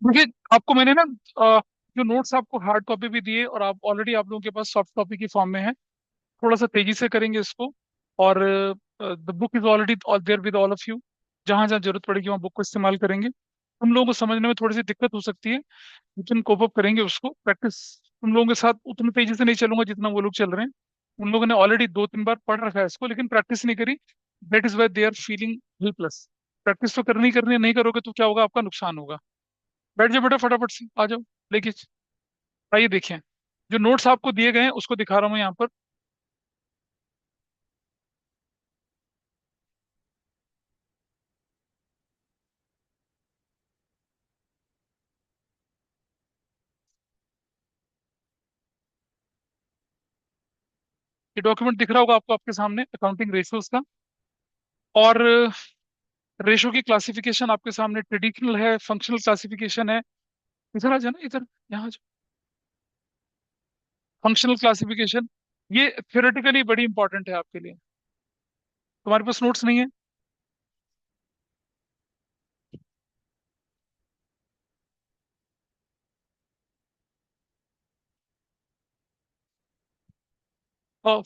देखिए, आपको मैंने ना जो नोट्स आपको हार्ड कॉपी भी दिए और आप ऑलरेडी आप लोगों के पास सॉफ्ट कॉपी की फॉर्म में है। थोड़ा सा तेजी से करेंगे इसको। और the book is already there with all of you. जहां जहां जरूरत पड़ेगी वहाँ बुक को इस्तेमाल करेंगे। तुम लोगों को समझने में थोड़ी सी दिक्कत हो सकती है, लेकिन कोप अप करेंगे उसको। प्रैक्टिस तुम लोगों के साथ उतनी तेजी से नहीं चलूंगा जितना वो लोग चल रहे हैं। उन लोगों ने ऑलरेडी 2-3 बार पढ़ रखा है इसको, लेकिन प्रैक्टिस नहीं करी। That is why they are feeling helpless. Practice तो करनी ही करनी है, नहीं करोगे तो क्या होगा, आपका नुकसान होगा। बैठ जाओ बेटा, फटाफट से आ जाओ। लेके आइए, देखें। जो नोट्स आपको दिए गए हैं उसको दिखा रहा हूँ यहाँ पर। ये डॉक्यूमेंट दिख रहा होगा आपको आपके सामने, अकाउंटिंग रेशियोज का। और रेशो की क्लासिफिकेशन आपके सामने ट्रेडिशनल है, फंक्शनल क्लासिफिकेशन है। इधर आ जाना, इधर। यहाँ फंक्शनल क्लासिफिकेशन, ये थ्योरेटिकली बड़ी इंपॉर्टेंट है आपके लिए। तुम्हारे पास नोट्स नहीं है? और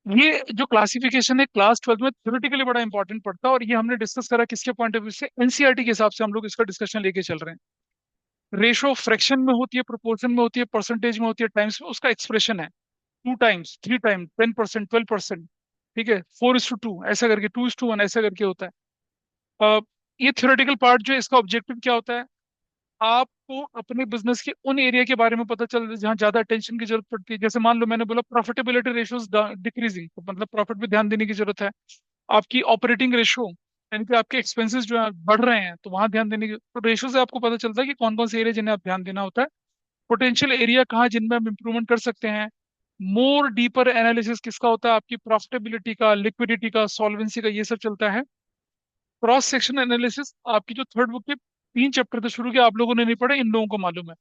ये जो क्लासिफिकेशन है क्लास 12 में थ्योरेटिकली बड़ा इंपॉर्टेंट पड़ता है, और ये हमने डिस्कस करा किसके पॉइंट ऑफ व्यू से, एनसीईआरटी के हिसाब से हम लोग इसका डिस्कशन लेके चल रहे हैं। रेशो फ्रैक्शन में होती है, प्रोपोर्शन में होती है, परसेंटेज में होती है, टाइम्स में उसका एक्सप्रेशन है। 2 टाइम्स, 3 टाइम, 10%, 12%। ठीक है, 4:2 ऐसा करके, 2:1 ऐसा करके होता है। ये थ्योरेटिकल पार्ट जो है, इसका ऑब्जेक्टिव क्या होता है? आपको अपने बिजनेस के उन एरिया के बारे में पता चल जहाँ ज्यादा अटेंशन की जरूरत पड़ती है। जैसे मान लो मैंने बोला प्रॉफिटेबिलिटी रेशियोज डिक्रीजिंग, तो मतलब प्रॉफिट पे ध्यान देने की जरूरत है। आपकी ऑपरेटिंग रेशो, यानी कि आपके एक्सपेंसेस जो है बढ़ रहे हैं, तो वहां ध्यान देने की, तो रेशो से आपको पता चलता है कि कौन कौन से एरिया जिन्हें आप ध्यान देना होता है। पोटेंशियल एरिया कहाँ जिनमें हम इंप्रूवमेंट कर सकते हैं। मोर डीपर एनालिसिस किसका होता है? आपकी प्रॉफिटेबिलिटी का, लिक्विडिटी का, सॉल्वेंसी का, ये सब चलता है। क्रॉस सेक्शन एनालिसिस, आपकी जो थर्ड बुक के 3 चैप्टर थे शुरू के, आप लोगों ने नहीं पढ़े, इन लोगों को मालूम है।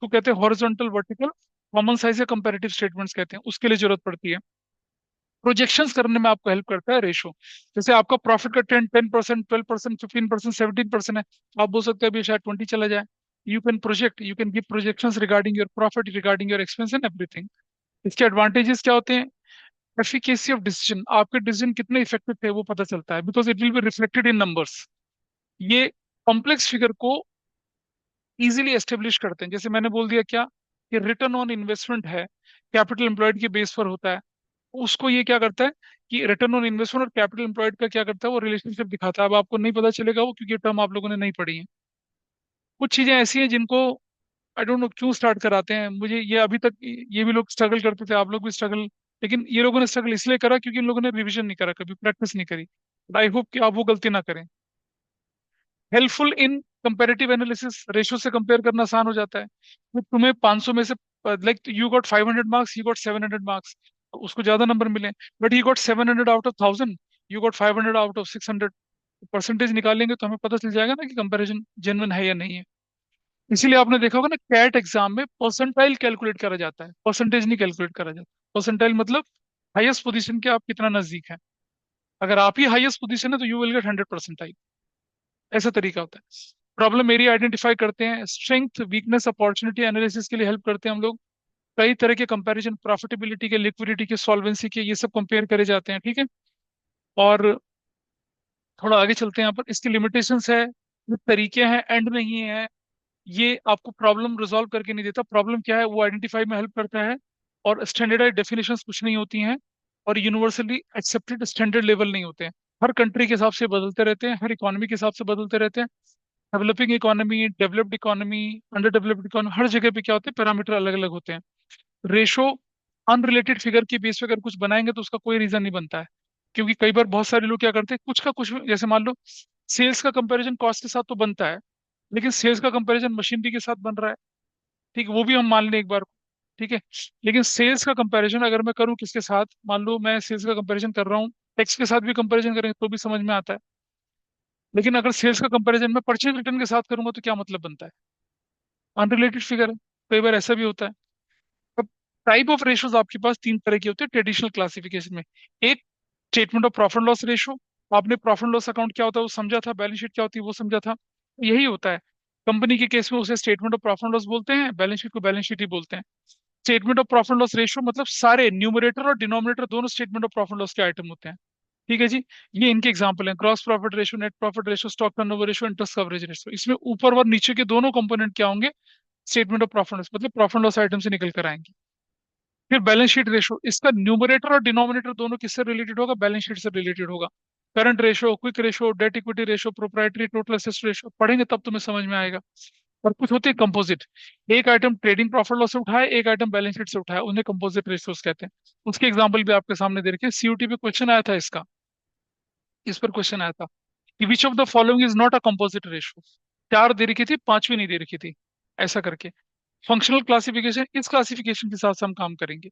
तो कहते हैं हॉरिजॉन्टल, वर्टिकल, कॉमन साइज या कंपैरेटिव स्टेटमेंट्स कहते हैं, उसके लिए जरूरत पड़ती है। प्रोजेक्शंस करने में आपको हेल्प करता है रेशो। जैसे आपका प्रॉफिट का 10% 12% 15% 17% है, तो आप बोल सकते हैं अभी शायद 20 चला जाए। You can give projections regarding your profit, regarding your expense and everything. इसके एडवांटेजेस क्या होते हैं? एफिकेसी ऑफ डिसीजन, आपके डिसीजन कितने इफेक्टिव थे वो पता चलता है, because it will be reflected in numbers. ये कॉम्प्लेक्स फिगर को इजीली एस्टेब्लिश करते हैं। जैसे मैंने बोल दिया क्या, कि रिटर्न ऑन इन्वेस्टमेंट है, कैपिटल एम्प्लॉयड के बेस पर होता है। उसको ये क्या करता है कि रिटर्न ऑन इन्वेस्टमेंट और कैपिटल एम्प्लॉयड का क्या करता है, वो रिलेशनशिप दिखाता है। अब आपको नहीं पता चलेगा वो, क्योंकि टर्म आप लोगों ने नहीं पढ़ी है। कुछ चीजें ऐसी हैं जिनको आई डोंट नो क्यों स्टार्ट कराते हैं, मुझे ये अभी तक, ये भी लोग स्ट्रगल करते थे, आप लोग भी स्ट्रगल। लेकिन ये लोगों ने स्ट्रगल इसलिए करा क्योंकि इन लोगों ने रिवीजन नहीं करा, कभी प्रैक्टिस नहीं करी। आई होप कि आप वो गलती ना करें। Helpful in comparative analysis, ratio से कंपेयर करना आसान हो जाता है। तो तुम्हें 500 में से, like you got 500 marks, you got 700 marks, तो उसको ज्यादा नंबर मिले। But he got 700 out of 1000, you got 500 out of 600। Percentage निकालेंगे तो हमें पता चल जाएगा ना कि कंपैरिजन जेन्युइन है या नहीं है। इसीलिए आपने देखा होगा ना, कैट एग्जाम में परसेंटाइल कैलकुलेट करा जाता है, परसेंटेज नहीं कैलकुलेट करा जाता। परसेंटाइल मतलब हाईएस्ट पोजीशन के आप कितना नजदीक है। अगर आप ही हाईएस्ट पोजीशन है तो यू विल गेट 100%। ऐसा तरीका होता है। प्रॉब्लम एरिया आइडेंटिफाई करते हैं, स्ट्रेंथ, वीकनेस, अपॉर्चुनिटी एनालिसिस के लिए हेल्प करते हैं हम लोग। कई तरह के कंपैरिजन, प्रॉफिटेबिलिटी के, लिक्विडिटी के, सॉल्वेंसी के, ये सब कंपेयर करे जाते हैं। ठीक है। और थोड़ा आगे चलते हैं, यहाँ पर इसकी लिमिटेशंस है, ये तरीके हैं, एंड नहीं है। ये आपको प्रॉब्लम रिजॉल्व करके नहीं देता, प्रॉब्लम क्या है वो आइडेंटिफाई में हेल्प करता है। और स्टैंडर्डाइज डेफिनेशंस कुछ नहीं होती हैं, और यूनिवर्सली एक्सेप्टेड स्टैंडर्ड लेवल नहीं होते हैं। हर कंट्री के हिसाब से बदलते रहते हैं, हर इकोनॉमी के हिसाब से बदलते रहते हैं। Developing economy, developed economy, under developed economy, हर जगह पे क्या होते हैं, पैरामीटर अलग अलग होते हैं। रेशो अनरिलेटेड फिगर के बेस पे अगर कुछ बनाएंगे तो उसका कोई रीजन नहीं बनता है। क्योंकि कई बार बहुत सारे लोग क्या करते हैं, कुछ का कुछ, जैसे मान लो सेल्स का कंपैरिजन कॉस्ट के साथ तो बनता है, लेकिन सेल्स का कंपैरिजन मशीनरी के साथ बन रहा है। ठीक है, वो भी हम मान लें एक बार। ठीक है। लेकिन सेल्स का कंपैरिजन अगर मैं करूं किसके साथ, मान लो मैं सेल्स का कंपैरिजन कर रहा हूँ, टैक्स के साथ भी कंपैरिजन करेंगे तो भी समझ में आता है। लेकिन अगर सेल्स का कंपैरिजन मैं परचेज रिटर्न के साथ करूंगा तो क्या मतलब बनता है? अनरिलेटेड फिगर है। कई बार ऐसा भी होता है। अब टाइप ऑफ रेशोज आपके पास 3 तरह की होती है ट्रेडिशनल क्लासिफिकेशन में। एक, statement of profit loss ratio. आपने प्रॉफिट लॉस अकाउंट क्या होता है वो समझा था, बैलेंस शीट क्या होती है वो समझा था, यही होता है। कंपनी के केस में उसे statement of profit and loss बोलते हैं, बैलेंस शीट को बैलेंस शीट ही बोलते हैं। Statement of profit and loss ratio मतलब सारे न्यूमरेटर और डिनोमिनेटर दोनों statement of profit and loss के आइटम होते हैं। ठीक है जी। ये इनके एग्जांपल हैं, gross profit ratio, net profit ratio, stock turnover ratio, interest coverage ratio. इसमें ऊपर और नीचे के दोनों कंपोनेंट क्या होंगे, स्टेटमेंट ऑफ प्रॉफिट लॉस मतलब प्रॉफिट लॉस आइटम से निकल कर आएंगे। फिर बैलेंस शीट रेशियो, इसका न्यूमरेटर और डिनोमिनेटर दोनों किससे रिलेटेड होगा, बैलेंस शीट से रिलेटेड होगा। Current ratio, quick ratio, debt equity ratio, proprietary total assets ratio पढ़ेंगे तब तुम्हें समझ में आएगा। और कुछ होते हैं कंपोजिट, एक आइटम ट्रेडिंग प्रॉफिट लॉस से उठाए, एक आइटम बैलेंस शीट से उठाए, उन्हें कंपोजिट रेशियोज कहते हैं। उसके एग्जांपल भी आपके सामने दे रखे, सीयूटी पे क्वेश्चन आया था इसका, इस पर क्वेश्चन आया था कि which of the following is not a composite ratio. चार दे रखी थी, पांचवी नहीं दे रखी थी, ऐसा करके। फंक्शनल क्लासिफिकेशन, इस क्लासिफिकेशन के साथ से हम काम करेंगे।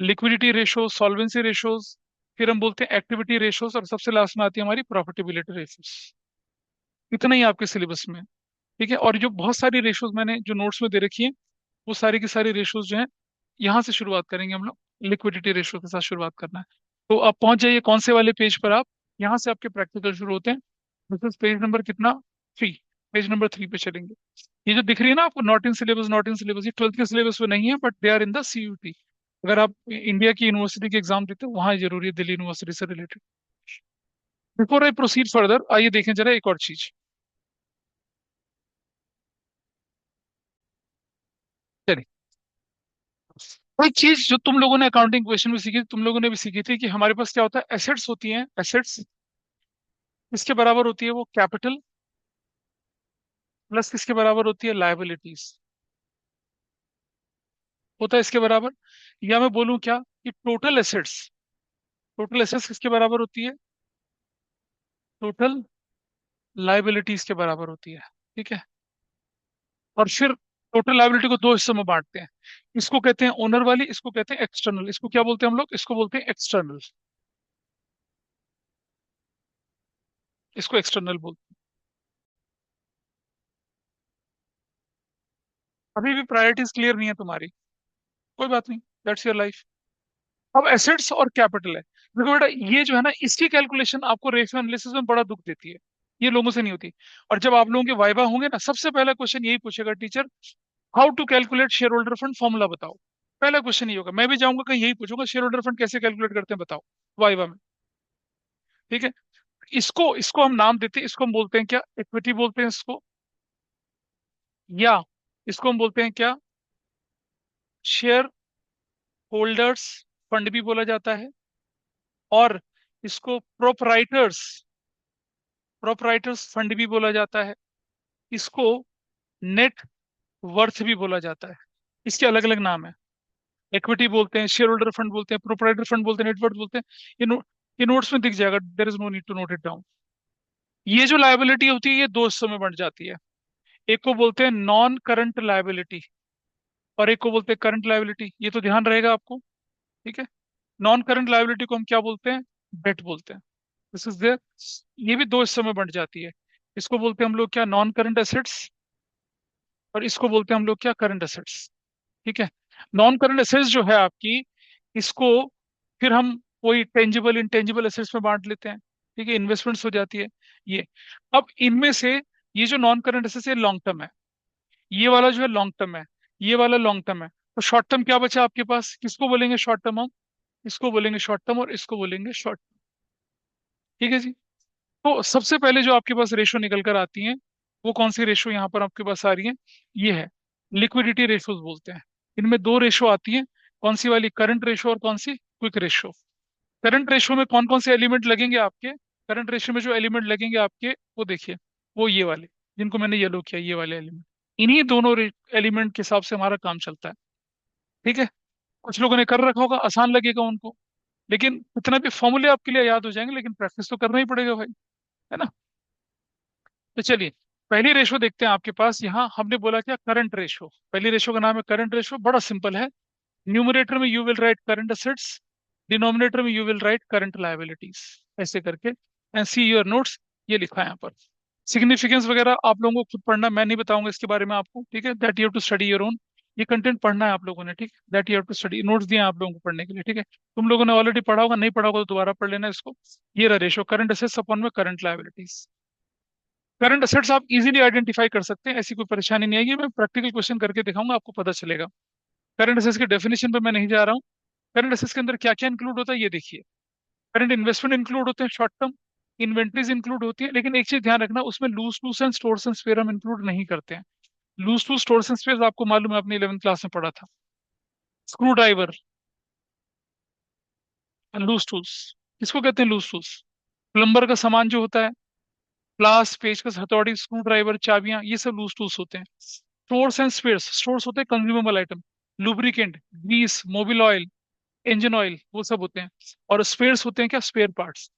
लिक्विडिटी रेशो, सॉल्वेंसी रेशोज, फिर हम बोलते हैं एक्टिविटी रेशोज, और सबसे लास्ट में आती है हमारी प्रॉफिटेबिलिटी रेशोज। इतना ही आपके सिलेबस में है। ठीक है। और जो बहुत सारी रेशोज मैंने जो नोट्स में दे रखी है, वो सारी की सारी रेशोज जो है, यहाँ से शुरुआत करेंगे हम लोग। लिक्विडिटी रेशो के साथ शुरुआत करना है। तो आप पहुंच जाइए कौन से वाले पेज पर, आप यहाँ से आपके प्रैक्टिकल शुरू होते हैं। दिस इज पेज नंबर कितना, 3। पेज नंबर 3 पे चलेंगे। ये जो दिख रही है ना आपको, not in syllabus, not in syllabus, ये 12th के सिलेबस में नहीं है, but they are in the CUET. अगर आप इंडिया की यूनिवर्सिटी के एग्जाम देते हो वहां जरूरी है, दिल्ली यूनिवर्सिटी से related. Before I proceed further, आइए देखें जरा एक और चीज। चलिए, कोई चीज जो तुम लोगों ने अकाउंटिंग क्वेश्चन में सीखी, तुम लोगों ने भी सीखी थी, कि हमारे पास क्या होता है, एसेट्स होती हैं। एसेट्स किसके बराबर होती है, वो कैपिटल प्लस किसके बराबर होती है, लायबिलिटीज होता है इसके बराबर। या मैं बोलूं क्या, कि टोटल एसेट्स, टोटल एसेट्स किसके बराबर होती है, टोटल लायबिलिटीज के बराबर होती है। ठीक है। और फिर टोटल लायबिलिटी को दो हिस्सों में बांटते हैं। इसको कहते हैं ओनर वाली, इसको कहते हैं एक्सटर्नल। इसको क्या बोलते हैं हम लोग, इसको बोलते हैं एक्सटर्नल। इसको एक्सटर्नल बोलते हैं। अभी भी प्रायोरिटीज क्लियर नहीं है तुम्हारी, कोई बात नहीं, दैट्स योर लाइफ। अब एसेट्स और कैपिटल है, देखो बेटा, ये जो है ना, इसकी कैलकुलेशन आपको रेशियो एनालिसिस में बड़ा दुख देती है, ये लोगों से नहीं होती। और जब आप लोगों के वाइवा होंगे ना, सबसे पहला क्वेश्चन यही पूछेगा teacher, how to calculate share holder fund formula बताओ। पहला क्वेश्चन ये होगा, मैं भी जाऊंगा कहीं यही पूछूंगा, शेयर होल्डर फंड कैसे कैलकुलेट करते हैं बताओ, वाइवा में। ठीक है। इसको इसको हम नाम देते हैं, इसको हम बोलते हैं क्या, इक्विटी बोलते हैं इसको, या इसको हम बोलते हैं क्या, शेयर होल्डर्स फंड भी बोला जाता है। और इसको प्रोपराइटर्स फंड भी बोला जाता है। इसको नेट वर्थ भी बोला जाता है। इसके अलग अलग नाम है। इक्विटी बोलते हैं, शेयर होल्डर फंड बोलते हैं, प्रोपराइटर फंड बोलते हैं, नेट वर्थ बोलते हैं। ये नोट्स में दिख जाएगा, there is no need to note it down. ये जो लायबिलिटी होती है, ये दो हिस्सों में बंट जाती है। एक को बोलते हैं नॉन करंट लायबिलिटी, और एक को बोलते हैं करंट लायबिलिटी। ये तो ध्यान रहेगा आपको। ठीक है। नॉन करंट लायबिलिटी को हम क्या बोलते हैं, डेट बोलते हैं। This is there. ये भी दो हिस्सों में बंट जाती है। इसको बोलते हैं हम लोग क्या, नॉन करंट एसेट्स, और इसको बोलते हैं हम लोग क्या, करंट एसेट्स। ठीक है। नॉन करंट एसेट्स जो है आपकी, इसको फिर हम कोई टेंजिबल इंटेंजिबल एसेट्स में बांट लेते हैं। ठीक है, इन्वेस्टमेंट्स हो जाती है ये। अब इनमें से ये जो नॉन करंट एसेट्स है, लॉन्ग टर्म है। ये वाला जो है लॉन्ग टर्म है, ये वाला लॉन्ग टर्म है। तो शॉर्ट टर्म क्या बचा आपके पास, किसको बोलेंगे शॉर्ट टर्म हम, इसको बोलेंगे शॉर्ट टर्म, और इसको बोलेंगे शॉर्ट। ठीक है जी। तो सबसे पहले जो आपके पास रेशो निकल कर आती है, वो कौन सी रेशो यहाँ पर आपके पास आ रही है, ये है लिक्विडिटी रेशोज बोलते हैं। इनमें दो रेशो आती है, कौन सी वाली, करंट रेशो और कौन सी, क्विक रेशो। करंट रेशो में कौन कौन से एलिमेंट लगेंगे आपके, करंट रेशो में जो एलिमेंट लगेंगे आपके, वो देखिए, वो ये वाले, जिनको मैंने येलो किया, ये वाले एलिमेंट। इन्हीं दोनों एलिमेंट के हिसाब से हमारा काम चलता है। ठीक है। कुछ लोगों ने कर रखा होगा, आसान लगेगा उनको, लेकिन इतना भी फॉर्मूले आपके लिए याद हो जाएंगे, लेकिन प्रैक्टिस तो करना ही पड़ेगा भाई, है ना। तो चलिए, पहली रेशो देखते हैं आपके पास। यहाँ हमने बोला क्या, करंट रेशो। पहली रेशो का नाम है करंट रेशो, बड़ा सिंपल है। न्यूमरेटर में you will write current assets, denominator में you will write current liabilities, ऐसे करके। एंड सी योर नोट्स, ये लिखा है यहाँ पर। सिग्निफिकेंस वगैरह आप लोगों को खुद पढ़ना, मैं नहीं बताऊंगा इसके बारे में आपको। ठीक है, that you have to study your own. ये कंटेंट पढ़ना है आप लोगों ने, ठीक है, that you have to study. Notes दिए हैं आप लोगों को पढ़ने के लिए, ठीक है। तुम लोगों ने ऑलरेडी पढ़ा होगा, नहीं पढ़ा होगा तो दोबारा पढ़ लेना इसको। ये रहा रेशो, करंट असेट्स अपॉन में करंट लायबिलिटीज। करंट असेट्स आप इजीली आइडेंटिफाई कर सकते हैं, ऐसी कोई परेशानी नहीं आएगी। मैं प्रैक्टिकल क्वेश्चन करके दिखाऊंगा, आपको पता चलेगा। करंट असेट्स के डेफिनेशन पे मैं नहीं जा रहा हूँ। करंट असेट्स के अंदर क्या क्या इंक्लूड होता है ये देखिए। करंट इन्वेस्टमेंट इंक्लूड होते हैं, शॉर्ट टर्म इन्वेंट्रीज इंक्लूड होती है, लेकिन एक चीज ध्यान रखना, उसमें loose tools and stores and spare हम इंक्लूड नहीं करते हैं। Loose tools stores and spare आपको मालूम है, आपने 11th क्लास में पढ़ा था। स्क्रू ड्राइवर, लूज टूल्स, किसको कहते हैं लूज टूल्स? प्लम्बर का सामान जो होता है, प्लास, पेचकस, हथौड़ी, स्क्रू ड्राइवर, चाबियां, ये सब लूज टूल्स होते हैं। स्टोर्स एंड स्पेयर्स, स्टोर्स होते हैं consumable item, lubricant, grease, Mobil oil, engine oil, वो सब होते हैं। और स्पेयर्स होते हैं क्या, स्पेयर पार्ट्स,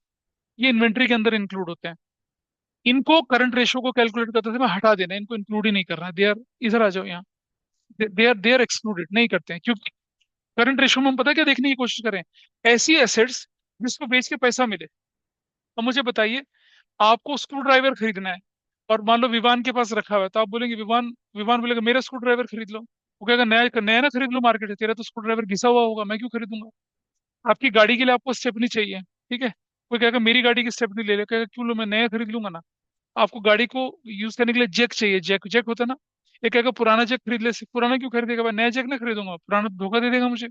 ये इन्वेंट्री के अंदर इंक्लूड होते हैं। इनको करंट रेशो को कैलकुलेट करते समय हटा देना है, इनको इंक्लूड ही नहीं करना है। दे आर, इधर आ जाओ यहाँ, दे आर एक्सक्लूडेड, नहीं करते हैं, क्योंकि करंट रेशो में हम पता क्या देखने की कोशिश करें, ऐसी एसेट्स जिसको बेच के पैसा मिले। अब मुझे बताइए, आपको स्क्रू ड्राइवर खरीदना है और मान लो विवान के पास रखा हुआ है, तो आप बोलेंगे विवान, विवान बोलेगा मेरा स्क्रू ड्राइवर खरीद लो। वो कहेगा नया नया ना खरीद लो, मार्केट है, तेरा तो स्क्रू ड्राइवर घिसा हुआ होगा, मैं क्यों खरीदूंगा। आपकी गाड़ी के लिए आपको स्टेपनी चाहिए, ठीक है, कोई कहेगा मेरी गाड़ी की स्टेपनी ले ले, कहेगा क्यों लो, मैं नया खरीद लूंगा ना। आपको गाड़ी को यूज करने के लिए जैक चाहिए, जैक जैक होता है ना, ये कहेगा पुराना जैक खरीद ले, पुराना क्यों खरीदेगा भाई, नया जैक ना खरीदूंगा, पुराना तो धोखा दे देगा मुझे।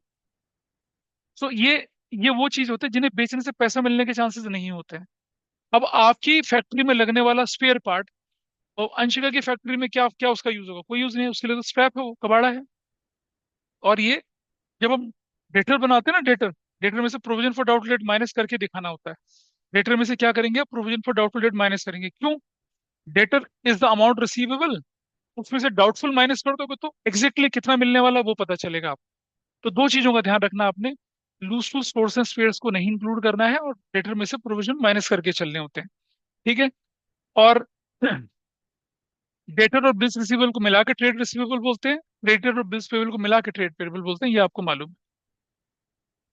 सो ये वो चीज होते हैं जिन्हें बेचने से पैसा मिलने के चांसेस नहीं होते हैं। अब आपकी फैक्ट्री में लगने वाला स्पेयर पार्ट, और अंशिका की फैक्ट्री में क्या क्या उसका यूज होगा, कोई यूज नहीं है, उसके लिए तो स्क्रैप है, वो कबाड़ा है। और ये जब हम डेटर बनाते हैं ना, डेटर, डेटर में से provision for doubtful debt minus करके दिखाना होता है। डेटर में से क्या करेंगे, provision for doubtful debt minus करेंगे, क्यों? Debtor is the amount receivable, उसमें से डाउटफुल माइनस कर दोगे तो एग्जैक्टली कितना मिलने वाला है वो पता चलेगा आपको। तो दो चीजों का ध्यान रखना आपने, loose to source and spares को नहीं इंक्लूड करना है, और डेटर में से प्रोविजन माइनस करके चलने होते हैं, ठीक है। और डेटर और बिल्स रिसीवेबल को मिला के ट्रेड रिसीवेबल बोलते हैं, क्रेडिटर और बिल्स पेबल को मिला के ट्रेड पेबल बोलते हैं, ये आपको मालूम है।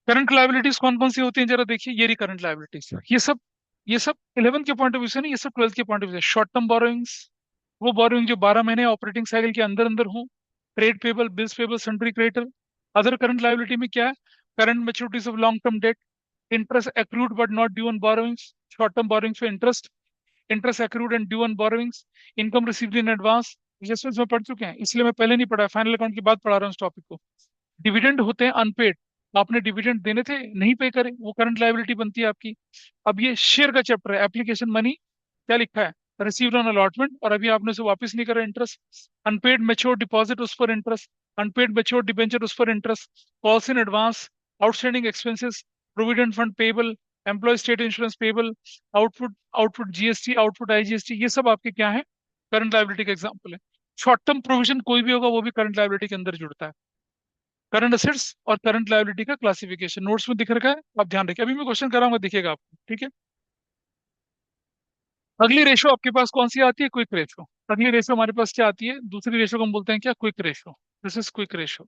करंट लायबिलिटीज कौन कौन सी होती हैं जरा देखिए, ये रही करंट लायबिलिटीज। ये सब 11th के पॉइंट ऑफ व्यू से नहीं, ये सब 12th के पॉइंट ऑफ व्यू से। शॉर्ट टर्म बोरोइंग्स, वो बोरोइंग जो 12 महीने ऑपरेटिंग साइकिल के अंदर अंदर हो। Trade payable, bills payable, sundry creditor. Other current liability में क्या है, current maturities of long term debt, interest accrued but not due on borrowings, short term borrowings पे interest, interest accrued and due on borrowings, income received in advance. ये सब इसमें पढ़ चुके हैं, इसलिए मैं पहले नहीं पढ़ा, फाइनल अकाउंट की बात पढ़ा रहा हूँ इस टॉपिक को। डिविडेंड होते हैं अनपेड, आपने डिविडेंड देने थे नहीं पे करे, वो करंट लायबिलिटी बनती है आपकी। अब ये शेयर का चैप्टर है, एप्लीकेशन मनी, क्या लिखा है, रिसीव्ड ऑन अलॉटमेंट, और अभी आपने उसे वापस नहीं करा इंटरेस्ट। अनपेड मेच्योर डिपॉजिट, उस पर इंटरेस्ट। अनपेड मेच्योर डिबेंचर, उस पर interest. Calls in advance, outstanding expenses, provident fund payable, employee state insurance payable, output output GST, output IGST, ये सब आपके क्या है, करंट लायबिलिटी का एग्जाम्पल है। शॉर्ट टर्म प्रोविजन कोई भी होगा वो भी करंट लायबिलिटी के अंदर जुड़ता है। करंट असेट्स और करंट लायबिलिटी का क्लासिफिकेशन नोट्स में दिख रखा है, आप ध्यान रखिए, अभी मैं क्वेश्चन कराऊंगा दिखेगा आपको, ठीक है। अगली रेशो आपके पास कौन सी आती है, क्विक रेशो। अगली रेशो हमारे पास क्या आती है, दूसरी रेशो को हम बोलते हैं क्या, quick ratio. This is quick ratio.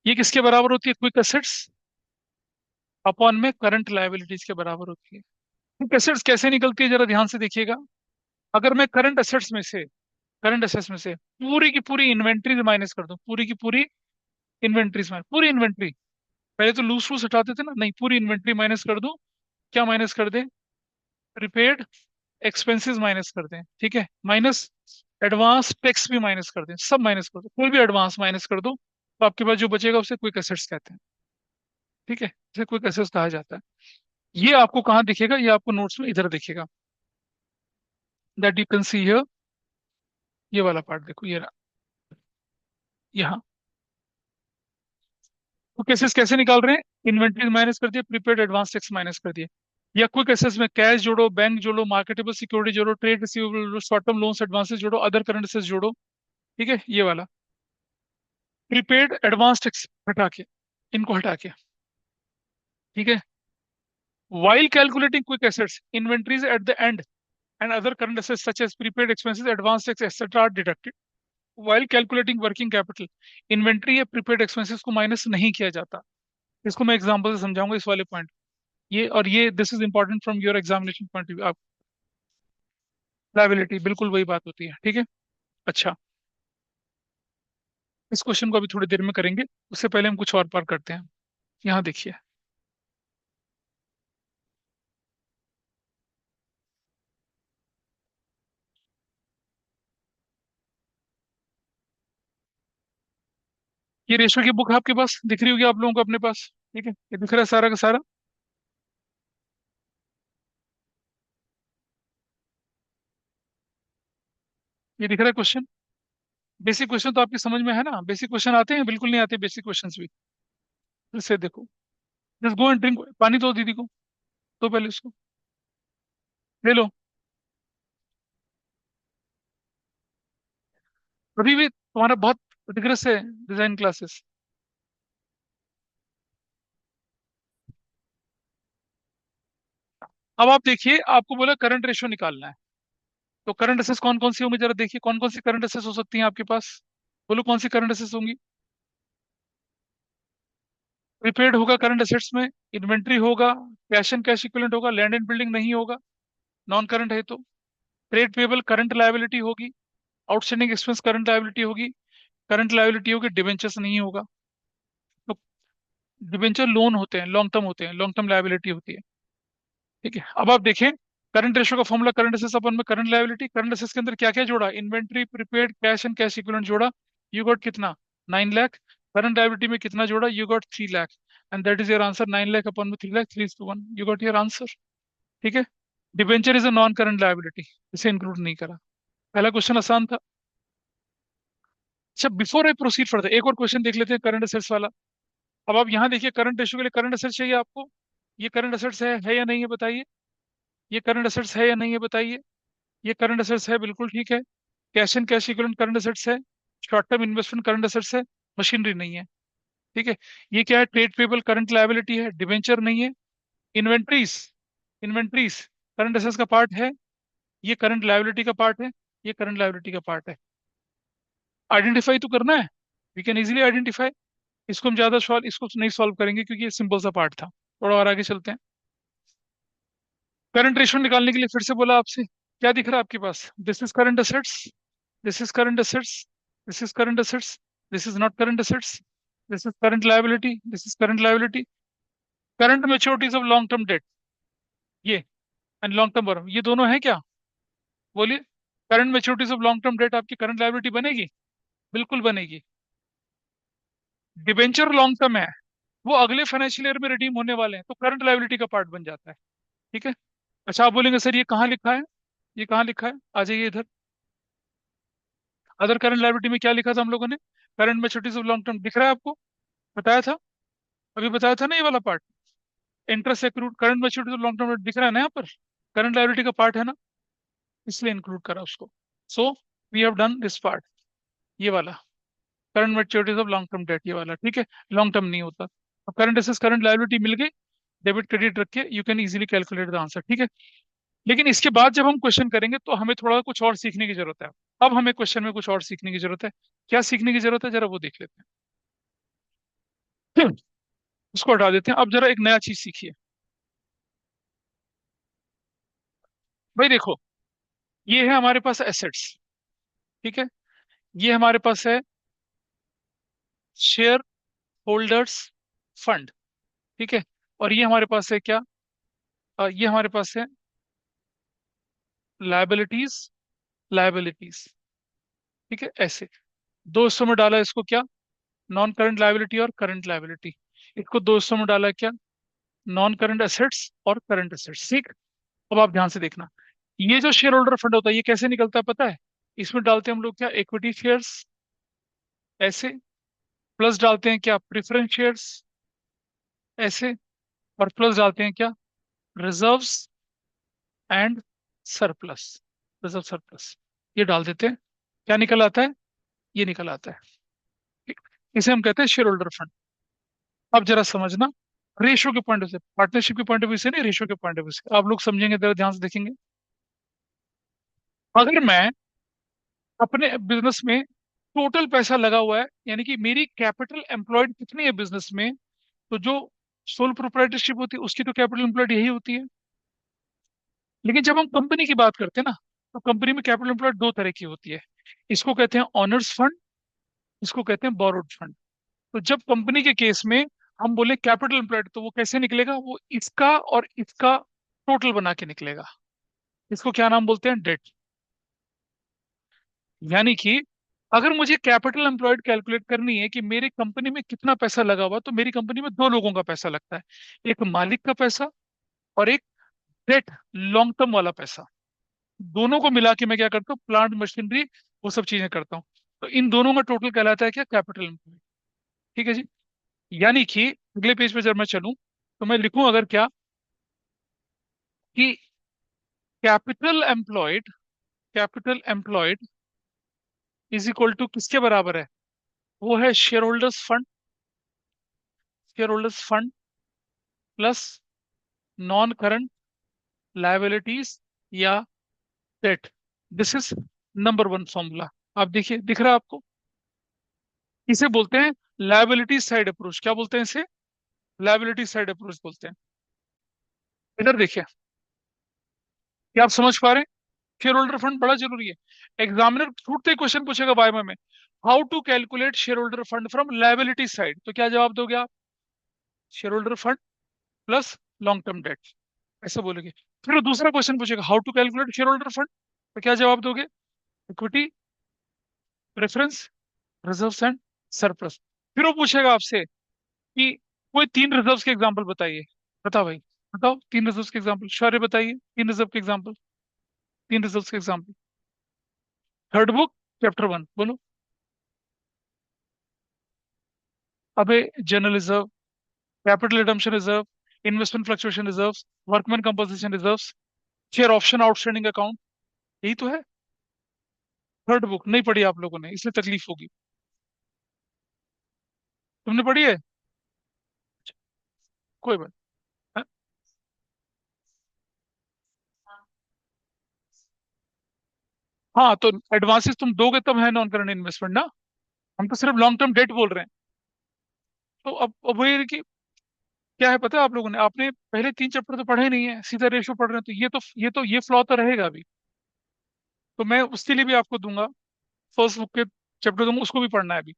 ये किसके बराबर होती है, क्विक असेट्स अपॉन में करंट लायबिलिटीज के बराबर होती है। क्विक असेट्स कैसे निकलती है जरा ध्यान से देखिएगा। अगर मैं करंट असेट्स में से पूरी की पूरी इन्वेंट्रीज माइनस कर दूं, पूरी की पूरी इन्वेंट्रीज में, पूरी इन्वेंट्री, पहले तो लूज लूज हटाते थे ना, नहीं पूरी इन्वेंट्री माइनस कर दूं, क्या माइनस कर दें, प्रीपेड एक्सपेंसेस माइनस कर दें, ठीक है, माइनस एडवांस टैक्स भी माइनस कर दें, सब माइनस कर दो, कोई भी एडवांस माइनस कर दो, तो आपके पास जो बचेगा उसे क्विक एसेट्स कहते हैं, ठीक है, इसे क्विक एसेट्स कहा जाता है। ये आपको कहाँ दिखेगा, ये आपको नोट्स में इधर दिखेगा, that you can see here, ये वाला पार्ट देखो, ये रहा यहाँ। क्विक एसेट्स कैसे निकाल रहे हैं, इन्वेंट्री माइनस कर दिए, प्रीपेड एडवांस टैक्स माइनस कर दिए। या क्विक एसेट्स में कैश जोड़ो, बैंक जोड़ो, मार्केटेबल सिक्योरिटी जोड़ो, ट्रेड रिसीवेबल जोड़ो, शॉर्ट टर्म लोन्स एडवांसेस जोड़ो, अदर करंट एसेट्स जोड़ो, ठीक है, ये वाला। प्रीपेड एडवांस टैक्स हटा के, इनको हटा के, ठीक है। While calculating quick assets, inventories at the end and other current assets such as prepaid expenses, advance tax, etc. are deducted. While calculating working capital, inventory या प्रीपेड एक्सपेंसेस को minus नहीं किया जाता। इसको मैं एग्जांपल से समझाऊंगा इस वाले पॉइंट। ये और ये this is important from your examination point of view. आप लाइबिलिटी बिल्कुल वही बात होती है, ठीक है। अच्छा, इस क्वेश्चन को अभी थोड़ी देर में करेंगे, उससे पहले हम कुछ और पार करते हैं। यहाँ देखिए, ये रेशो की बुक आपके पास दिख रही होगी आप लोगों को अपने पास। ठीक है, ये दिख रहा है सारा का सारा। ये दिख रहा है क्वेश्चन। बेसिक क्वेश्चन तो आपके समझ में है ना? बेसिक क्वेश्चन आते हैं? बिल्कुल नहीं आते बेसिक क्वेश्चंस भी। फिर से देखो। जस्ट गो एंड ड्रिंक पानी, दो दीदी को, तो पहले उसको ले लो। अभी भी तुम्हारा बहुत रिग्रेस है डिजाइन क्लासेस। अब आप देखिए, आपको बोला करंट रेशो निकालना है। तो करंट असेस कौन कौन सी होंगी, जरा देखिए कौन कौन सी करंट असेस हो सकती हैं आपके पास। बोलो कौन सी करंट असेस होंगी। प्रीपेड होगा करंट असेट्स में। इन्वेंट्री होगा। कैश एंड कैश इक्विवेलेंट होगा। लैंड एंड बिल्डिंग नहीं होगा, नॉन करंट है तो। ट्रेड पेबल करंट लायबिलिटी होगी। आउटस्टैंडिंग एक्सपेंस करंट लायबिलिटी होगी। करंट लायबिलिटी होगी, डिबेंचर्स नहीं होगा। तो डिबेंचर लोन होते हैं, लॉन्ग टर्म होते हैं, लॉन्ग टर्म लायबिलिटी होती है। ठीक है, अब आप देखें करंट रेशो का फॉर्मूला, करंट असेट्स अपन में करंट लायबिलिटी। करंट असेट्स के अंदर क्या क्या जोड़ा? Inventory, prepaid, cash and cash equivalent जोड़ा। यू गॉट कितना? 9 लाख। करंट लायबिलिटी में कितना जोड़ा? You got 3 lakh. And that is your answer. 9 lakh अपन में 3 lakh, 3:1, you got your answer. ठीक है। Debenture is a non current liability, इसे इंक्लूड नहीं करा। पहला क्वेश्चन आसान था। अच्छा, बिफोर आई प्रोसीड फर्दर एक और क्वेश्चन देख लेते हैं करंट असेट्स वाला। अब आप यहाँ देखिए, करंट रेशो के लिए करंट असेट्स चाहिए आपको। ये करंट असेट्स है या नहीं है बताइए। ये करंट असेट्स है या नहीं है बताइए। ये करंट असेट्स है, बिल्कुल ठीक है। Cash and cash equivalent current assets है। Short term investment current assets है। मशीनरी नहीं है। ठीक है। ये क्या है? ट्रेड पेबल करंट लायबिलिटी है। डिवेंचर नहीं है। इन्वेंट्रीज, इन्वेंट्रीज करंट असेट्स का पार्ट है। ये करंट लायबिलिटी का पार्ट है। ये करंट लायबिलिटी का पार्ट है। आइडेंटिफाई तो करना है। We can easily identify. इसको हम ज्यादा सॉल्व, इसको नहीं सॉल्व करेंगे क्योंकि ये सिंपल सा पार्ट था। थोड़ा और आगे चलते हैं। करंट रेशो निकालने के लिए फिर से बोला आपसे, क्या दिख रहा है आपके पास? This is current assets, this is current assets, this is current assets, this is not current assets, this is current liability, this is current liability. Current maturities of long term debt, ये and long term borrow, ये दोनों है क्या? बोलिए। Current maturities of long term debt आपकी current liability बनेगी? बिल्कुल बनेगी। डिबेंचर लॉन्ग टर्म है, वो अगले फाइनेंशियल ईयर में रिडीम होने वाले हैं, तो करंट लायबिलिटी का पार्ट बन जाता है। ठीक है। अच्छा, आप बोलेंगे सर ये कहाँ लिखा है? ये कहाँ लिखा है? आ जाइए इधर। अदर करंट लायबिलिटी में क्या लिखा था हम लोगों ने? Current maturities of long term दिख रहा है आपको? बताया था, अभी बताया था ना ये वाला part. Interest accrued current maturities of long term दिख रहा है ना यहाँ पर? करंट लायबिलिटी का पार्ट है ना, इसलिए इंक्लूड करा उसको। So we have done this part, ये वाला। Current maturities of long term debt, ये वाला ठीक है। लॉन्ग टर्म नहीं होता। अब करंट एसेस करंट लायबिलिटी मिल गई, डेबिट क्रेडिट रख के you can easily calculate the answer. ठीक है। लेकिन इसके बाद जब हम क्वेश्चन करेंगे तो हमें थोड़ा कुछ और सीखने की जरूरत है। अब हमें क्वेश्चन में कुछ और सीखने की जरूरत है। क्या सीखने की जरूरत है, जरा वो देख लेते हैं। उसको हटा देते हैं, अब जरा एक नया चीज सीखिए। भाई देखो, ये है हमारे पास एसेट्स। ठीक है। ये हमारे पास है शेयर होल्डर्स फंड। ठीक है। और ये हमारे पास है क्या? ये हमारे पास है लायबिलिटीज, लायबिलिटीज। ठीक है, ऐसे दो हिस्सों में डाला इसको, क्या? नॉन करंट लायबिलिटी और करंट लायबिलिटी। इसको दो हिस्सों में डाला क्या? नॉन करंट एसेट्स और करंट एसेट्स। ठीक। अब आप ध्यान से देखना, ये जो शेयर होल्डर फंड होता है ये कैसे निकलता है पता है? इसमें डालते हैं हम लोग क्या? इक्विटी शेयर्स, ऐसे। प्लस डालते हैं क्या? प्रेफरेंस शेयर्स, ऐसे। और प्लस डालते हैं क्या? Reserves and surplus, reserve surplus, ये डाल देते हैं। क्या निकल आता है? ये निकल आता है। ठीक। इसे हम कहते हैं शेयर होल्डर फंड। अब जरा समझना, रेशो के पॉइंट ऑफ से, पार्टनरशिप के पॉइंट ऑफ व्यू से नहीं, रेशो के पॉइंट ऑफ व्यू से आप लोग समझेंगे, जरा ध्यान से देखेंगे। अगर मैं अपने बिजनेस में टोटल पैसा लगा हुआ है, यानी कि मेरी कैपिटल एम्प्लॉयड कितनी है बिजनेस में, तो जो सोल प्रोप्राइटरशिप होती है उसकी तो कैपिटल एम्प्लॉयड यही होती है। लेकिन जब हम कंपनी की बात करते हैं ना, तो कंपनी में कैपिटल एम्प्लॉयड दो तरह की होती है। इसको कहते हैं ऑनर्स फंड, इसको कहते हैं बोरोड फंड। तो जब कंपनी के केस में हम बोले कैपिटल एम्प्लॉयड, तो वो कैसे निकलेगा? वो इसका और इसका टोटल बना के निकलेगा। इसको क्या नाम बोलते हैं? डेट। यानी कि अगर मुझे कैपिटल एम्प्लॉयड कैलकुलेट करनी है कि मेरी कंपनी में कितना पैसा लगा हुआ, तो मेरी कंपनी में दो लोगों का पैसा लगता है, एक मालिक का पैसा और एक डेट, लॉन्ग टर्म वाला पैसा। दोनों को मिला के मैं क्या करता हूँ, प्लांट मशीनरी वो सब चीजें करता हूँ। तो इन दोनों का टोटल कहलाता है क्या, कैपिटल एम्प्लॉयड। ठीक है जी। यानी कि अगले पेज पे जब मैं चलूं तो मैं लिखूं अगर क्या, कि capital employed, capital employed is equal to किसके बराबर है, वो है share holders fund, share holders fund plus non current liabilities या debt. This is number one formula. आप देखिए, दिख रहा है आपको? इसे बोलते हैं लायबिलिटी साइड अप्रोच। क्या बोलते हैं इसे? लायबिलिटी साइड अप्रोच बोलते हैं। इधर देखिए, क्या आप समझ पा रहे हैं? शेयर होल्डर फंड बड़ा जरूरी है। एग्जामिनर छूटते ही क्वेश्चन पूछेगा बाय में, how to calculate share holder fund from liability side, तो क्या जवाब दोगे आप? Share holder fund plus long term debt, ऐसा बोलोगे। फिर वो दूसरा क्वेश्चन पूछेगा, how to calculate share holder fund, तो क्या जवाब दोगे? Equity, preference, reserves and surplus. फिर वो पूछेगा आपसे कि कोई तीन रिजर्व्स के एग्जांपल बताइए। बताओ भाई, बताओ तीन रिजर्व्स के एग्जांपल, शौर्य बताइए तीन रिजर्व के एग्जांपल, तीन रिजर्व्स के example. Third book, chapter one, बोलो। अबे, general reserve, capital redemption reserve, investment fluctuation reserve, workman composition reserve, share option outstanding account, यही तो है। थर्ड बुक नहीं पढ़ी आप लोगों ने, इसलिए तकलीफ होगी। तुमने पढ़ी है? कोई बात। हाँ। हाँ, तो एडवांसेस तुम दोगे तब है नॉन करंट इन्वेस्टमेंट ना। हम तो सिर्फ लॉन्ग टर्म डेट बोल रहे हैं। तो अब वही है कि क्या है पता है आप लोगों ने, आपने पहले तीन चैप्टर तो पढ़े नहीं है, सीधा रेशो पढ़ रहे हैं, तो ये फ्लॉ तो रहेगा अभी। तो मैं उसके लिए भी आपको दूंगा, फर्स्ट बुक के चैप्टर दूंगा, उसको भी पढ़ना है अभी।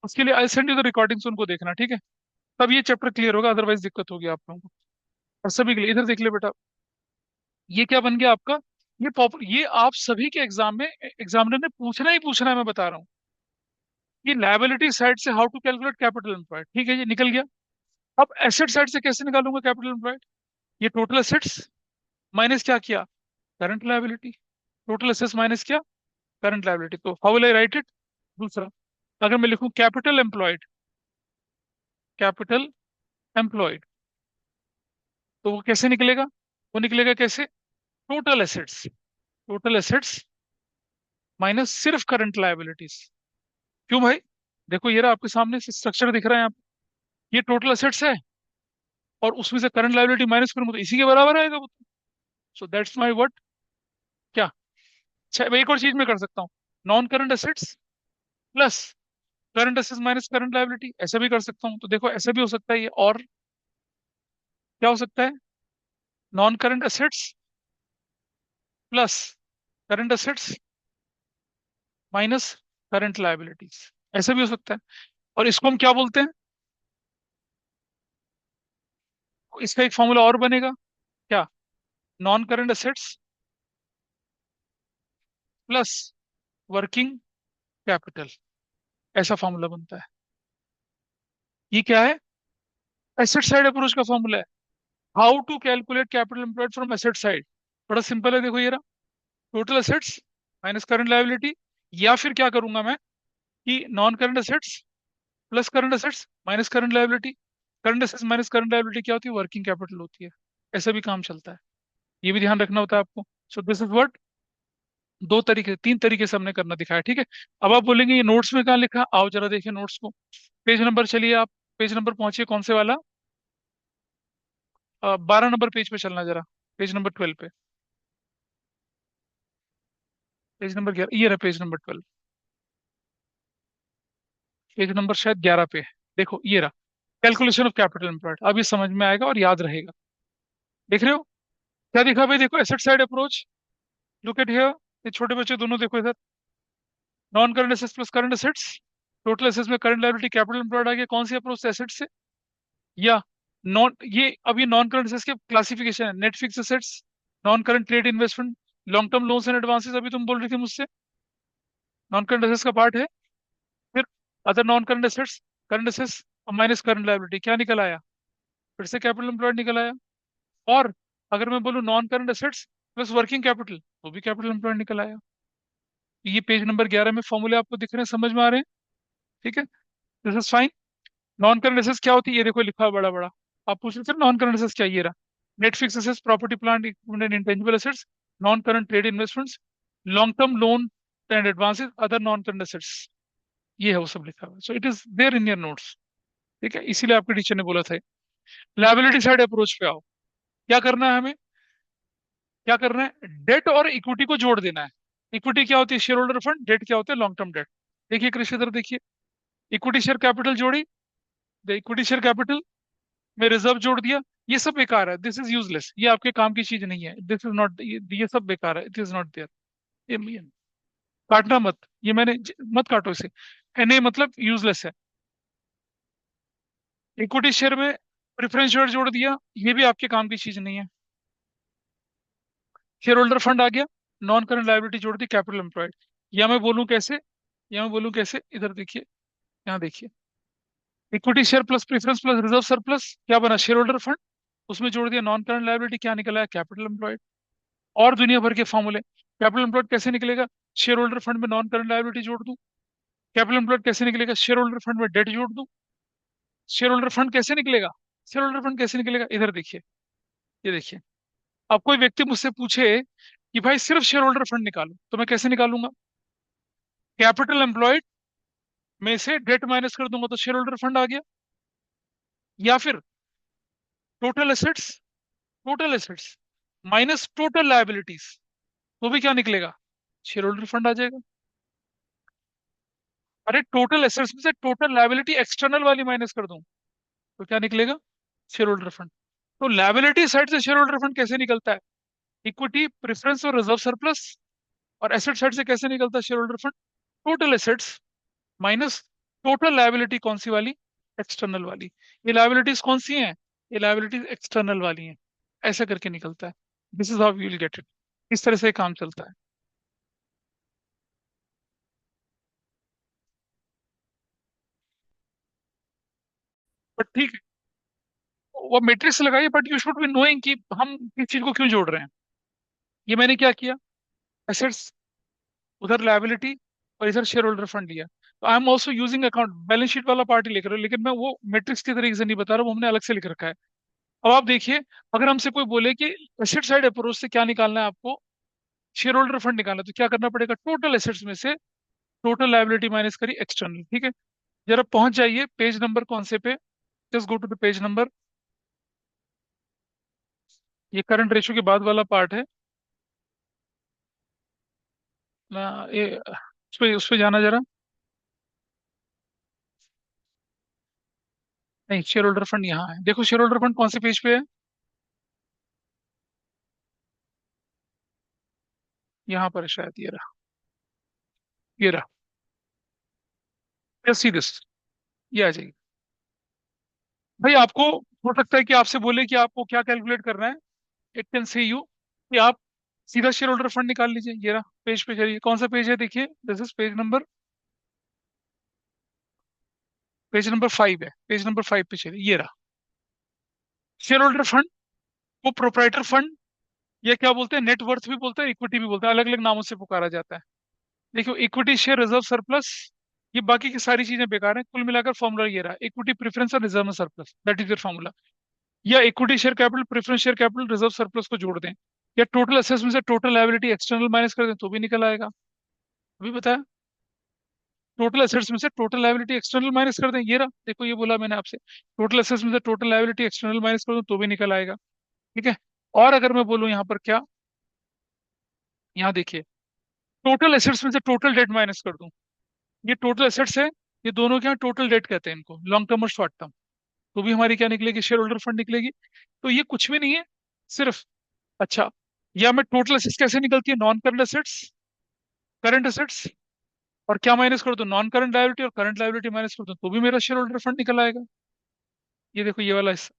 उसके लिए I send you the recordings, उनको देखना, ठीक है? तब ये चैप्टर क्लियर होगा, अदरवाइज दिक्कत होगी आप लोगों को। और सभी के लिए इधर देख ले बेटा, ये क्या बन गया आपका, ये आप सभी के एग्जाम में एग्जामिनर ने पूछना ही पूछना है, मैं बता रहा हूँ। ये लायबिलिटी साइड से how to calculate capital employed, ठीक है, ये निकल गया। अब एसेट साइड से कैसे निकालूंगा कैपिटल एम्प्लॉयड? ये टोटल एसेट्स माइनस क्या किया, current liability. Total assets minus क्या, करंट लायबिलिटी। तो how will I right it? दूसरा, अगर मैं लिखूं कैपिटल एम्प्लॉयड, कैपिटल एम्प्लॉयड, तो वो कैसे निकलेगा? वो निकलेगा कैसे, total assets, total assets minus सिर्फ करंट लायबिलिटीज। क्यों भाई? देखो ये रहा आपके सामने स्ट्रक्चर दिख रहा है यहाँ पे। ये टोटल एसेट्स है और उसमें से करंट लायबिलिटी माइनस करूंगा तो इसी के बराबर आएगा वो। सो दैट्स माय व्हाट, क्या? अच्छा, मैं एक और चीज में कर सकता हूँ, non current assets plus current assets minus current liability, ऐसा भी कर सकता हूँ। तो देखो ऐसा भी हो सकता है ये, और क्या हो सकता है, non current assets plus current assets minus current liabilities, ऐसा भी हो सकता है। और इसको हम क्या बोलते हैं, इसका एक फॉर्मूला और बनेगा, क्या, non current assets plus working capital, ऐसा फॉर्मूला बनता है। ये क्या है, एसेट साइड अप्रोच का फॉर्मूला है। How to calculate capital employed from asset side, बड़ा सिंपल है, देखो ये रहा, total assets minus current liability, या फिर क्या करूंगा मैं, कि non current assets plus current assets minus current liability. Current assets minus current liability क्या होती है, वर्किंग कैपिटल होती है। ऐसा भी काम चलता है, ये भी ध्यान रखना होता है आपको। सो दिस इज व्हाट, दो तरीके, तीन तरीके से हमने करना दिखाया, ठीक है? अब आप बोलेंगे ये नोट्स में कहाँ लिखा, आओ जरा देखिए नोट्स को। पेज नंबर चलिए आप, पेज नंबर पहुंचिए, कौन से वाला, 12 नंबर पेज पे चलना जरा, पेज नंबर 12 पे, पेज नंबर 11, ये रहा पेज नंबर 12, पेज नंबर शायद 11 पे है। देखो ये रहा, कैलकुलेशन ऑफ कैपिटल एम्प्लॉयड। अब ये समझ में आएगा और याद रहेगा। देख रहे हो क्या दिखा भाई, देखो asset side approach, look at here, ये छोटे बच्चे दोनों देखो इधर, non current assets plus current assets, total assets में करंट लायबिलिटी कैपिटल एम्प्लॉयड आ गया, कौन सी अप्रोच से, एसेट से। या नॉन, ये अब ये नॉन करंट एसेट्स के क्लासिफिकेशन है, net fixed assets, non current trade investment, long term loans and advances, अभी तुम बोल रही थी मुझसे। नॉन करंट एसेट्स का पार्ट है। फिर other non current assets minus current liability क्या निकल आया? फिर से कैपिटल एम्प्लॉयड निकल आया। और अगर मैं बोलूँ non current assets plus working capital, तो भी कैपिटल एम्प्लॉयड निकल आया। ये पेज नंबर 11 में फॉर्मूले आपको दिख रहे हैं, समझ में आ रहे हैं? ठीक है, this is fine. Non current assets क्या होती है, ये देखो लिखा है बड़ा बड़ा। आप पूछ रहे थे नॉन करंट एसेट्स क्या, ये रहा। Net fixed assets, property plant equipment and intangible assets, non current trade investments, long term loan and advances, other non current assets. ये है वो सब लिखा हुआ, so it is there in your notes. ठीक है, इसीलिए आपके टीचर ने बोला था। लायबिलिटी साइड अप्रोच पे आओ। क्या करना है हमें? क्या करना है, डेट और इक्विटी को जोड़ देना है। इक्विटी क्या होती है, शेयर होल्डर फंड। डेट क्या होता है, लॉन्ग टर्म डेट। देखिए कृषि इधर देखिए, इक्विटी शेयर कैपिटल जोड़ी, इक्विटी शेयर कैपिटल में रिजर्व जोड़ दिया। ये सब बेकार है, दिस इज यूजलेस, ये आपके काम की चीज नहीं है, दिस इज नॉट, ये सब बेकार है, इट इज नॉट देयर। ये काटना मत, ये मत काटो इसे। एनए मतलब यूजलेस है। इक्विटी शेयर में प्रेफरेंस शेयर जोड़ दिया, ये भी आपके काम की चीज नहीं है। शेयर होल्डर फंड आ गया, नॉन करंट लायबिलिटी जोड़ दी, कैपिटल एम्प्लॉयड। या मैं बोलूं कैसे, या मैं बोलूं कैसे, इधर देखिए, यहाँ देखिए, equity share plus preference plus reserve surplus क्या बना, शेयर होल्डर फंड। उसमें जोड़ दिया नॉन करंट लायबिलिटी, क्या निकला है, कैपिटल एम्प्लॉयड। और दुनिया भर के फॉर्मूले। कैपिटल एम्प्लॉयड कैसे निकलेगा, शेयर होल्डर फंड में नॉन करंट लायबिलिटी जोड़ दूं। कैपिटल एम्प्लॉयड कैसे निकलेगा, शेयर होल्डर फंड में डेट जोड़ दूं। शेयर होल्डर फंड कैसे निकलेगा, शेयर होल्डर फंड कैसे निकलेगा, इधर देखिए, ये देखिए। अब कोई व्यक्ति मुझसे पूछे कि भाई सिर्फ शेयर होल्डर फंड निकालो, तो मैं कैसे निकालूंगा? कैपिटल एम्प्लॉयड में से डेट माइनस कर दूंगा तो शेयर होल्डर फंड आ गया। या फिर total assets, total assets minus total liabilities, तो भी क्या निकलेगा, शेयर होल्डर फंड आ जाएगा। अरे टोटल एसेट्स में से टोटल लायबिलिटी एक्सटर्नल वाली माइनस कर दूं, तो क्या निकलेगा, शेयर होल्डर फंड। तो लायबिलिटी साइड से शेयर होल्डर फंड कैसे निकलता है, इक्विटी प्रेफरेंस और रिजर्व सरप्लस। और एसेट साइड से कैसे निकलता है share holder fund, total assets minus total liability, कौन सी वाली, एक्सटर्नल वाली। ये लायबिलिटीज कौन सी हैं, ये लायबिलिटीज एक्सटर्नल वाली हैं। ऐसा करके निकलता है। This is how you will get it. इस तरह से काम चलता है। बट ठीक है, वो मैट्रिक्स लगाइए, but you should be knowing कि हम किस चीज को क्यों जोड़ रहे हैं। ये मैंने क्या किया, एसेट्स, उधर लायबिलिटी, और इधर शेयर होल्डर फंड लिया। तो I am also using account balance sheet वाला पार्ट ही लिख रहा हूँ, लेकिन मैं वो मैट्रिक्स के तरीके से नहीं बता रहा, वो हमने अलग से लिख रखा है। अब आप देखिए, अगर हमसे कोई बोले कि एसेट साइड अप्रोच से क्या निकालना है आपको, शेयर होल्डर फंड निकालना है, तो क्या करना पड़ेगा, टोटल एसेट्स में से टोटल लायबिलिटी माइनस करी एक्सटर्नल। ठीक है, जरा पहुंच जाइए पेज नंबर कौन से पे, just go to the page number. ये करंट रेशियो के बाद वाला पार्ट है ना, ये उस पे जाना जरा। नहीं, शेयर होल्डर फंड यहाँ है, देखो शेयर होल्डर फंड कौन से पेज पे है, यहाँ पर है शायद, ये रहा, ये रहा। जस्ट सी दिस, ये आ जाएगी। भाई आपको हो सकता है कि आपसे बोले कि आपको क्या कैलकुलेट करना है, इट कैन से यू कि आप सीधा शेयर होल्डर फंड निकाल लीजिए। ये रहा पेज पे, चलिए कौन सा पेज है, देखिए दिस इज पेज नंबर 5 है, पेज नंबर 5 पे चलिए, ये रहा। शेयर होल्डर फंड को प्रोप्राइटर फंड, या क्या बोलते हैं, नेटवर्थ भी बोलते हैं, इक्विटी भी बोलते हैं, अलग अलग नामों से पुकारा जाता है। देखो इक्विटी शेयर रिजर्व सरप्लस, ये बाकी की सारी चीजें बेकार हैं, कुल मिलाकर फॉर्मूला ये रहा, इक्विटी प्रेफरेंस और reserve surplus, that is your formula. या equity share capital preference share capital reserve surplus को जोड़ दें, या टोटल असेट्स में से टोटल लायबिलिटी एक्सटर्नल माइनस कर दें, तो भी निकल आएगा। अभी बताया, टोटल असेट्स में से टोटल लायबिलिटी एक्सटर्नल माइनस कर दें, ये रहा, देखो ये बोला मैंने आपसे, टोटल असेट्स में से टोटल लायबिलिटी एक्सटर्नल माइनस कर दूं, तो भी निकल आएगा। ठीक है। और अगर मैं बोलूं यहाँ पर क्या, यहाँ देखिए, टोटल एसेट्स में से टोटल डेट माइनस कर दूं, ये टोटल एसेट्स है, ये दोनों क्या, टोटल डेट कहते हैं इनको, लॉन्ग टर्म और शॉर्ट टर्म, तो भी हमारी क्या निकलेगी, शेयर होल्डर फंड निकलेगी। तो ये कुछ भी नहीं है, सिर्फ, अच्छा, या मैं टोटल एसेट्स कैसे निकलती है, non current assets, current assets, और क्या माइनस कर दो, नॉन करंट लायबिलिटी और करंट लायबिलिटी माइनस कर दो, तो भी मेरा शेयर होल्डर फंड निकल आएगा। ये देखो ये वाला हिस्सा,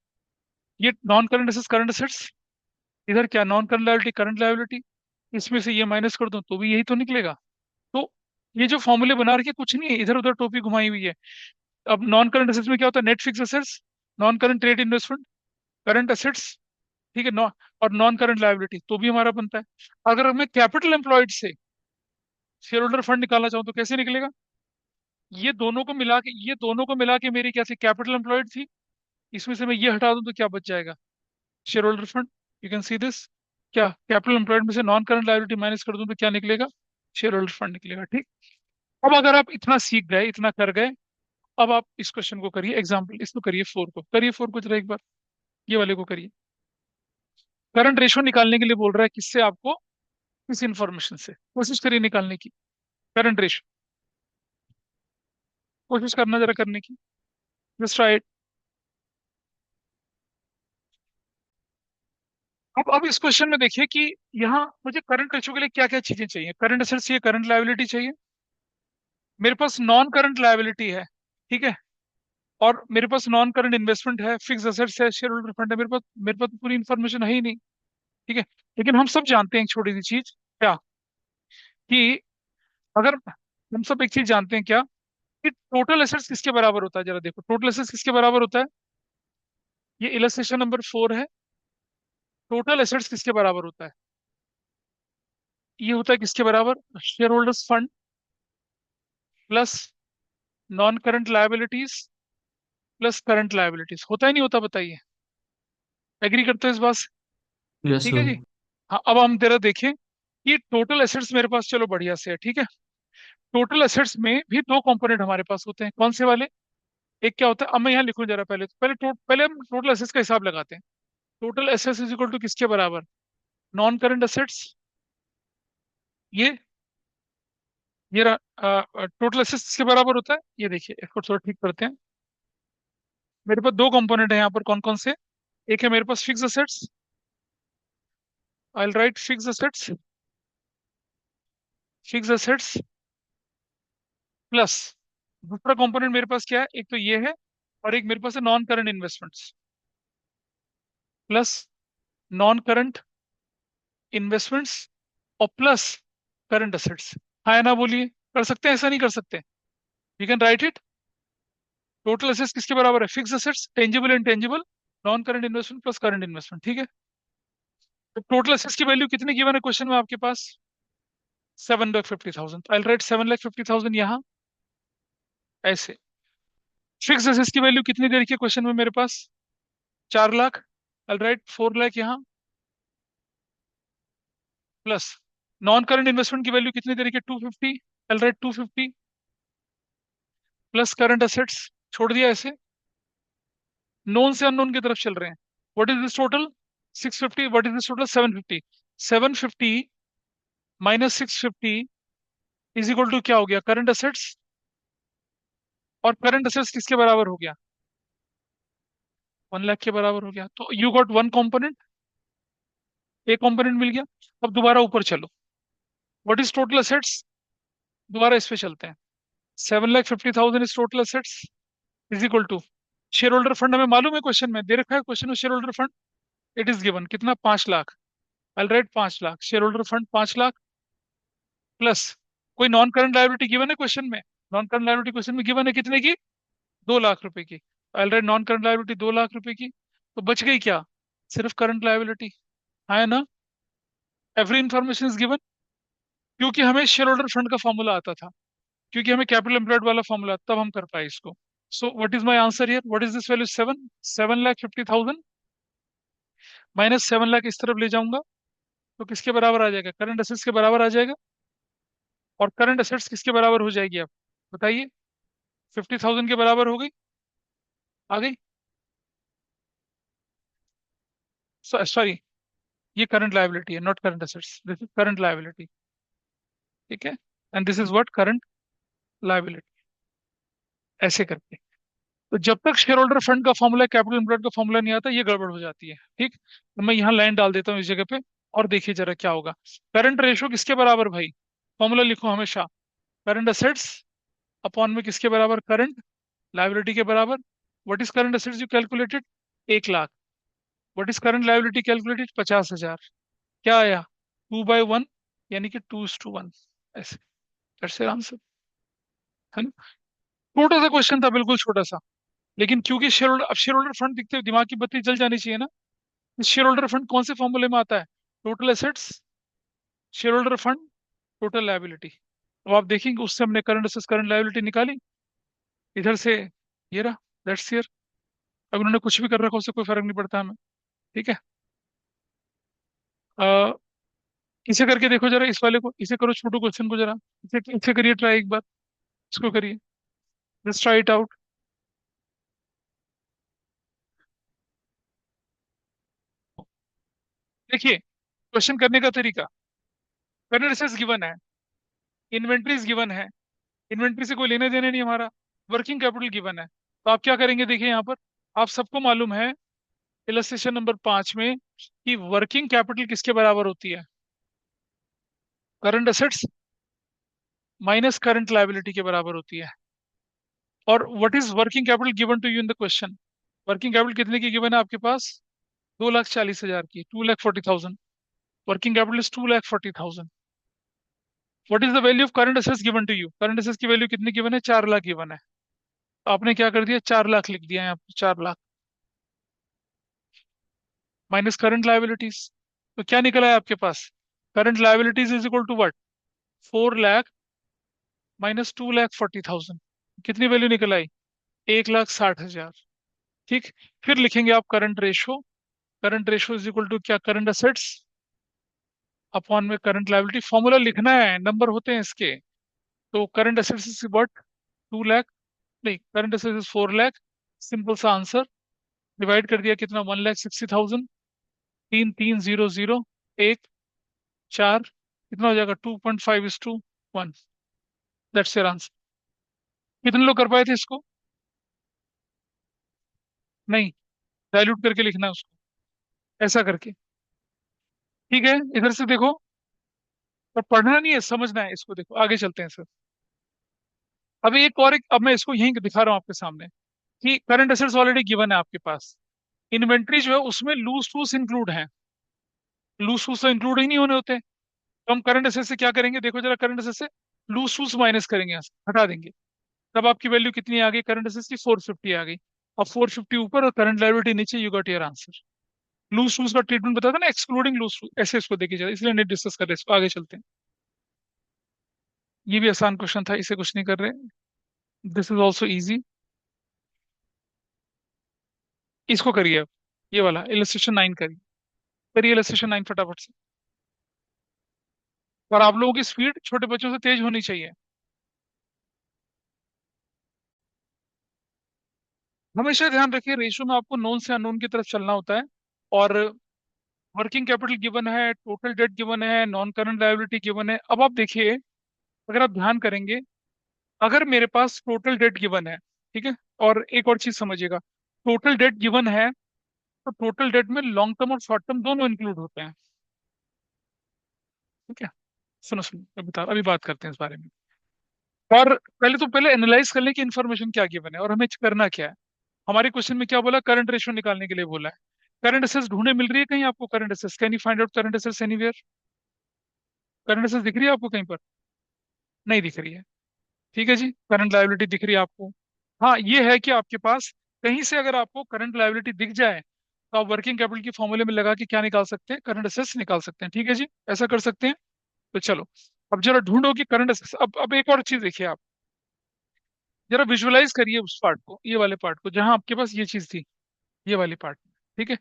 ये non current assets current assets, इधर क्या, non current liability current liability, इसमें से ये माइनस कर दो, तो भी यही तो निकलेगा। तो ये जो फॉर्मूले बना रखे कुछ नहीं है, इधर उधर टोपी घुमाई हुई है। अब नॉन करंट एसेट्स में क्या होता है? Net fixed assets, non current trade investment, current assets, ठीक है नॉ और नॉन करंट लायबिलिटी तो भी हमारा बनता है। अगर मैं कैपिटल एम्प्लॉयड से शेयर होल्डर फंड निकालना चाहूँ तो कैसे निकलेगा? ये दोनों को मिला के मेरी क्या थी? कैपिटल एम्प्लॉयड थी। इसमें से मैं ये हटा दूं तो क्या बच जाएगा? Share holder fund. You can see this. क्या कैपिटल एम्प्लॉयड में से नॉन करंट लायबिलिटी माइनस कर दूं तो क्या निकलेगा? शेयर होल्डर फंड निकलेगा। ठीक। अब अगर आप इतना सीख गए, इतना कर गए, अब आप इस क्वेश्चन को करिए, एग्जाम्पल इसको करिए, फोर को करिए, फोर को जरा एक बार ये वाले को करिए। करंट रेशो निकालने के लिए बोल रहा है, किससे आपको? किस इंफॉर्मेशन से कोशिश करिए निकालने की? करंट रेशो कोशिश करना जरा करने की। Just right. अब इस क्वेश्चन में देखिए कि यहाँ मुझे करंट रेशो के लिए क्या क्या चीजें चाहिए। करंट एसेट्स चाहिए, करंट लायबिलिटी चाहिए, मेरे पास नॉन करंट लायबिलिटी है, ठीक है, और मेरे पास नॉन करंट इन्वेस्टमेंट है, फिक्स एसेट्स है, शेयर होल्डर फंड है, मेरे पास तो पूरी इन्फॉर्मेशन है ही नहीं। ठीक है। लेकिन हम सब जानते हैं एक छोटी सी चीज, क्या? कि अगर हम सब एक चीज जानते हैं, क्या? कि टोटल एसेट्स किसके बराबर होता है? जरा देखो, टोटल एसेट्स किसके बराबर होता है? ये इलस्ट्रेशन नंबर 4 है। टोटल एसेट्स किसके बराबर होता है? ये होता है किसके बराबर? Share holders fund plus non current liabilities plus current liabilities. होता ही नहीं होता? बताइए, एग्री करते हो इस बात से? यस ठीक है सर। जी। हाँ, अब हम तेरा देखें कि टोटल एसेट्स मेरे पास चलो बढ़िया से है, ठीक है। टोटल एसेट्स में भी दो कंपोनेंट हमारे पास होते हैं, कौन से वाले? एक क्या होता है, अब मैं यहाँ लिखूं जरा, पहले हम टोटल एसेट्स का हिसाब लगाते हैं। Total assets is equal to किसके बराबर? नॉन करंट एसेट्स, ये ये टोटल एसेट्स किसके बराबर होता है? ये देखिए, इसको थोड़ा ठीक करते हैं। मेरे पास दो कंपोनेंट है यहाँ पर, कौन कौन से? एक है मेरे पास fix assets, I will write fix assets, fix assets plus दूसरा कंपोनेंट मेरे पास क्या है? एक तो ये है, और एक मेरे पास है non current investments, plus non current investments और प्लस करंट एसेट्स। हाँ या ना बोलिए, कर सकते हैं ऐसा? नहीं कर सकते? You can write it. Total assets किसके बराबर है? Fix assets, tangible intangible, non current investment plus current investment, ठीक है। तो टोटल एसेट्स की वैल्यू कितनी गिवन है क्वेश्चन में आपके पास? 7,50,000। आई राइट 7,50,000 यहाँ, ऐसे। फिक्स एसेट्स की वैल्यू कितनी दे रखी है क्वेश्चन में मेरे पास? 4 लाख। आई राइट 4 लाख यहाँ, प्लस नॉन करंट इन्वेस्टमेंट की वैल्यू कितनी दे रखी है? 250। आई राइट 250 प्लस करंट एसेट्स, छोड़ दिया ऐसे। नोन से अननोन की तरफ चल रहे हैं। What is this total? 650। What is this total? 750। 750 minus 650 is equal to क्या हो गया? Current assets. और करंट एसेट्स किसके बराबर हो गया? 1 लाख के बराबर हो गया। तो यू गॉट वन कॉम्पोनेंट, एक कॉम्पोनेंट मिल गया। अब दोबारा ऊपर चलो, व्हाट इज टोटल एसेट्स? दोबारा इस पे चलते हैं। 7,50,000 is total assets is equal to share holder fund. हमें मालूम है, क्वेश्चन में दे रखा है, क्वेश्चन में share holder fund it is given कितना? 5 lakh. I write 5 lakh share holder fund 5 lakh, plus कोई नॉन करंट लायबिलिटी गिवन है क्वेश्चन में? नॉन करंट लायबिलिटी क्वेश्चन में गिवन है कितने की? 2 लाख रुपए की। Already non current liability 2 lakh रुपए की, तो बच गई क्या? सिर्फ करंट लायबिलिटी। है ना? Every information is given. क्योंकि हमें शेयर होल्डर फंड का फॉर्मूला आता था, क्योंकि हमें कैपिटल एम्प्लॉयड वाला फॉर्मूला, तब हम कर पाए इसको। So what is my answer here? What is this value? 7,50,000 minus 7 lakh इस तरफ ले जाऊंगा तो किसके बराबर आ जाएगा? करंट एसेट्स के बराबर आ जाएगा। और करंट एसेट्स किसके बराबर हो जाएगी आप बताइए? 50,000 के बराबर हो गई, आ गई। सॉरी, ये करंट लायबिलिटी है, not current assets, this is current liability, ठीक है। And this is what? Current liability. ऐसे करके, तो जब तक शेयर होल्डर फंड का फॉर्मूला, कैपिटल एम्प्लॉयड का फॉर्मूला नहीं आता, ये गड़बड़ हो जाती है। ठीक, तो मैं यहाँ लाइन डाल देता हूँ इस जगह पे, और देखिए जरा क्या होगा। करंट रेशो किसके बराबर भाई? फॉर्मूला लिखो हमेशा, करंट एसेट्स अपॉन में किसके बराबर? करंट लायबिलिटी के बराबर। What is current assets you calculated? 1 lakh. What is current liability calculated? 50,000। क्या आया? 2/1, यानी कि 2:1, ऐसे दैट्स आंसर, है ना। छोटा सा क्वेश्चन था, बिल्कुल छोटा सा। लेकिन क्योंकि शेयर होल्डर, अब शेयर होल्डर फंड दिखते हुए दिमाग की बत्ती जल जानी चाहिए ना। शेयर होल्डर फंड कौन से फॉर्मूले में आता है? Total assets, share holder fund, total liability. अब आप देखेंगे उससे हमने करंट एसेट्स करंट लायबिलिटी निकाली, इधर से ये रहा, दैट्स हियर। अब उन्होंने कुछ भी कर रखा, उससे कोई फर्क नहीं पड़ता हमें। ठीक है। अ, इसे करके देखो जरा, इस वाले को, इसे करो छोटू क्वेश्चन को जरा, इसे इसे करिए ट्राई एक बार, इसको करिए, जस्ट ट्राई इट आउट। देखिए क्वेश्चन करने का तरीका, करंट एसेट्स गिवन है, इन्वेंट्रीज गिवन है, इन्वेंट्री से कोई लेने देने नहीं हमारा, वर्किंग कैपिटल गिवन है। तो आप क्या करेंगे, देखिए यहाँ पर आप सबको मालूम है इलस्ट्रेशन नंबर 5 में कि वर्किंग कैपिटल किसके बराबर होती है? Current assets minus current liability के बराबर होती है। और what is working capital given to you in the question? Working capital कितने की गिवन है आपके पास? 2,40,000 की, 2,40,000। Working capital is 2,40,000। What is the value of current assets given to you? Current assets की वैल्यू कितनी गिवन है? 4 लाख गिवन है। तो आपने क्या कर दिया, 4 लाख लिख दिया यहाँ पर, 4 लाख माइनस करंट लायबिलिटीज। तो क्या निकला है आपके पास? Current liabilities is equal to what? 4 lakh minus 2,40,000। कितनी वैल्यू निकल आई? 1,60,000। ठीक। फिर लिखेंगे आप current ratio, current ratio is equal to क्या? करंट असेट्स अपॉन में करंट लायबिलिटी। फॉर्मूला लिखना है, नंबर होते हैं इसके। तो current assets is what? 2 lakh, नहीं, current assets is 4 lakh. Simple सा आंसर, डिवाइड कर दिया कितना? 1,60,000, 3,3,0,0, एक, चार, कितना हो जाएगा? 2.5:1। That's your answer. कितने लोग कर पाए थे इसको? नहीं, डाइल्यूट करके लिखना है उसको, ऐसा करके। ठीक है, इधर से देखो। पर पढ़ना नहीं है, समझना है इसको। देखो आगे चलते हैं सर। अभी एक और, एक अब मैं इसको यहीं दिखा रहा हूँ आपके सामने कि करंट एसेट्स ऑलरेडी गिवन है आपके पास। इन्वेंट्री जो है उसमें लूज टूस इंक्लूड है, लूज टूस तो इंक्लूड ही नहीं होने होते। तो हम करंट एसेट से क्या करेंगे, देखो जरा, करंट एसेट से लूज टूस माइनस करेंगे, यहाँ से हटा देंगे। तब आपकी वैल्यू कितनी आ गई करंट एसेट्स की? 450 आ गई। अब 450 ऊपर और करंट लायबिलिटी नीचे, you got your answer. Loose tools का ट्रीटमेंट बताया था ना, एक्सक्लूडिंग लूज टूस, ऐसे इसको देखिए जरा, इसलिए नहीं डिस्कस कर रहे इसको, आगे चलते हैं। ये भी आसान क्वेश्चन था, इसे कुछ नहीं कर रहे। This is also easy. इसको करिए अब, ये वाला इलस्ट्रेशन 9 करिए, करिए इलस्ट्रेशन 9 फटाफट से। और आप लोगों की स्पीड छोटे बच्चों से तेज होनी चाहिए। हमेशा ध्यान रखिए, रेशियो में आपको नोन से अननोन की तरफ चलना होता है। और वर्किंग कैपिटल गिवन है, टोटल डेट गिवन है, नॉन करंट लायबिलिटी गिवन है। अब आप देखिए, अगर आप ध्यान करेंगे, अगर मेरे पास टोटल डेट गिवन है, ठीक है, और एक और चीज समझिएगा, टोटल डेट गिवन है तो टोटल डेट में लॉन्ग टर्म और शॉर्ट टर्म दोनों इंक्लूड होते हैं। ठीक है, सुनो सुनो, अभी बात करते हैं इस बारे में। और पहले एनालाइज कर लें कि इन्फॉर्मेशन क्या गिवन है और हमें करना क्या है। हमारे क्वेश्चन में क्या बोला? करंट रेशियो निकालने के लिए बोला है। करंट एसेट्स ढूंढे, मिल रही है कहीं आपको current assets? Can you find out current assets anywhere? Current assets दिख रही है आपको कहीं पर? नहीं दिख रही है। ठीक है जी, करंट लायबिलिटी दिख रही है आपको। हाँ, ये है कि आपके पास कहीं से अगर आपको करंट लायबिलिटी दिख जाए तो आप वर्किंग कैपिटल की फॉर्मूले में लगा के क्या निकाल सकते हैं? करंट एसेट्स निकाल सकते हैं। ठीक है जी, ऐसा कर सकते हैं। तो चलो, अब जरा ढूंढो कि करंट एसेट्स। अब एक और चीज देखिए आप, जरा विजुअलाइज करिए उस पार्ट को, ये वाले पार्ट को, जहां आपके पास ये चीज थी, ये वाली पार्ट। ठीक है,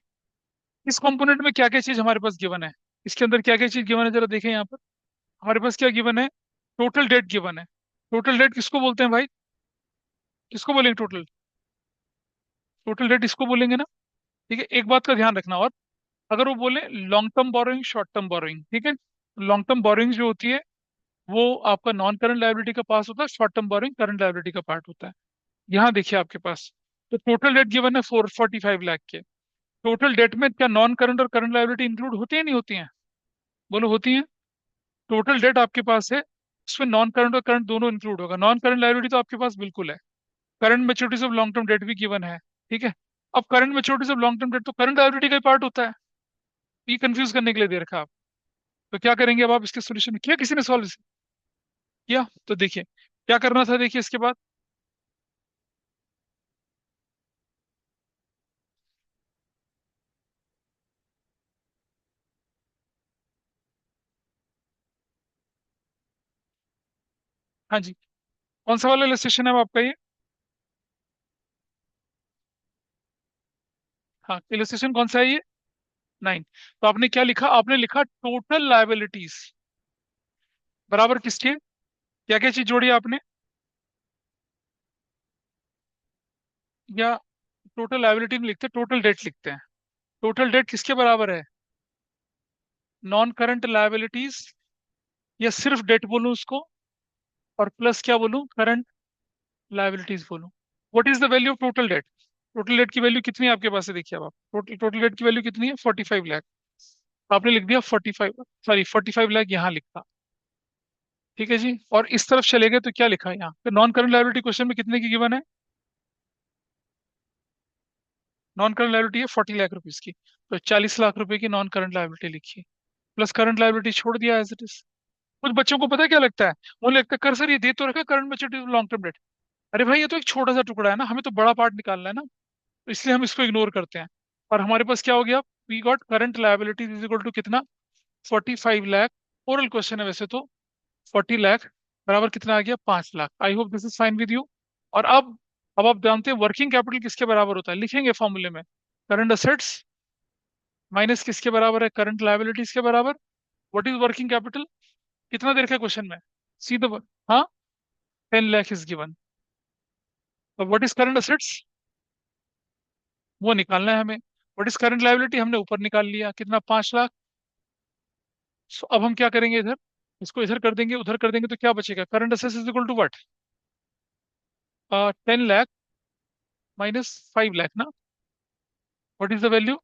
इस कंपोनेंट में क्या क्या चीज हमारे पास गिवन है? इसके अंदर क्या क्या चीज गिवन है, जरा देखें यहाँ पर। हमारे पास क्या गिवन है? टोटल डेट गिवन है। टोटल डेट किसको बोलते हैं भाई? किसको बोलेंगे टोटल? टोटल डेट इसको बोलेंगे ना। ठीक है, एक बात का ध्यान रखना और, अगर वो बोले long term borrowing, short term borrowing, ठीक है, लॉन्ग टर्म बोरोइंग जो होती है वो आपका नॉन करंट लायबिलिटी का पास होता है, short term borrowing current liability का पार्ट होता है। यहाँ देखिए आपके पास, तो टोटल डेट गिवन है 445 लाख के। टोटल डेट में क्या नॉन करंट और करंट लायबिलिटी इंक्लूड होती है नहीं होती हैं? बोलो, होती हैं। टोटल डेट आपके पास है, उसमें नॉन करंट और करंट दोनों इंक्लूड होगा। नॉन करंट लायबिलिटी तो आपके पास बिल्कुल है। Current maturities of long term date भी गिवन है। ठीक है, अब current maturities of long term date तो करंट लायबिलिटी का ही पार्ट होता है। ये कंफ्यूज करने के लिए दे रखा आप। तो क्या करेंगे अब आप? इसके सोल्यूशन किया किसी ने सॉल्व? किया? तो देखिए क्या करना था, देखिए इसके बाद। हाँ जी, कौन सा वाला इलस्ट्रेशन है अब आपका ये? हाँ, इलस्ट्रेशन कौन सा है ये? 9। तो आपने क्या लिखा? आपने लिखा टोटल लायबिलिटीज बराबर किसके? क्या क्या चीज जोड़ी आपने? या टोटल लायबिलिटी में लिखते हैं, टोटल डेट लिखते हैं। टोटल डेट किसके बराबर है? नॉन करंट लायबिलिटीज, या सिर्फ डेट बोलूं उसको, और प्लस क्या बोलूं, करंट लायबिलिटीज बोलूं? What is the value of total date? Total date की वैल्यू कितनी है आपके पास है? देखिए अब आप, टोटल टोटल डेट की वैल्यू कितनी है? 45 लाख। आपने लिख दिया 45, सॉरी 45 लाख यहाँ लिखा। ठीक है जी, और इस तरफ चले गए तो क्या लिखा है यहाँ पे? नॉन करंट लायबिलिटी क्वेश्चन में कितने की गिवन है? नॉन करंट लायबिलिटी है 40 लाख रुपीज की, तो 40 लाख रुपए की नॉन करंट लायबिलिटी लिखी, प्लस करंट लायबिलिटी छोड़ दिया एज इट इज। कुछ बच्चों को पता है क्या लगता है? उन्हें लगता है कर सर ये दे तो रखा current maturity long term date. अरे भाई ये तो एक छोटा सा टुकड़ा है ना, हमें तो बड़ा पार्ट निकालना है ना, तो इसलिए हम इसको इग्नोर करते हैं। और हमारे पास क्या हो गया? We got current liability is equal to कितना? 45 लाख। ओरल क्वेश्चन है वैसे तो। 40 लाख बराबर कितना आ गया? 5 lakh. I hope this is fine with you. और अब आप जानते हैं वर्किंग कैपिटल किसके बराबर होता है? लिखेंगे फॉर्मूले में, करंट असेट्स माइनस किसके बराबर है? करंट लायबिलिटीज के बराबर। What is working capital? कितना दे रखा है क्वेश्चन में? सीधा हाँ, 10 लाख इज गिवन। अब व्हाट इज करंट असेट्स, वो निकालना है हमें। व्हाट इज करंट लायबिलिटी हमने ऊपर निकाल लिया, कितना? 5 लाख। सो अब हम क्या करेंगे, इधर इसको इधर कर देंगे, उधर कर देंगे, तो क्या बचेगा? Current assets is equal to what? 10 lakh minus 5 lakh ना। What is the value?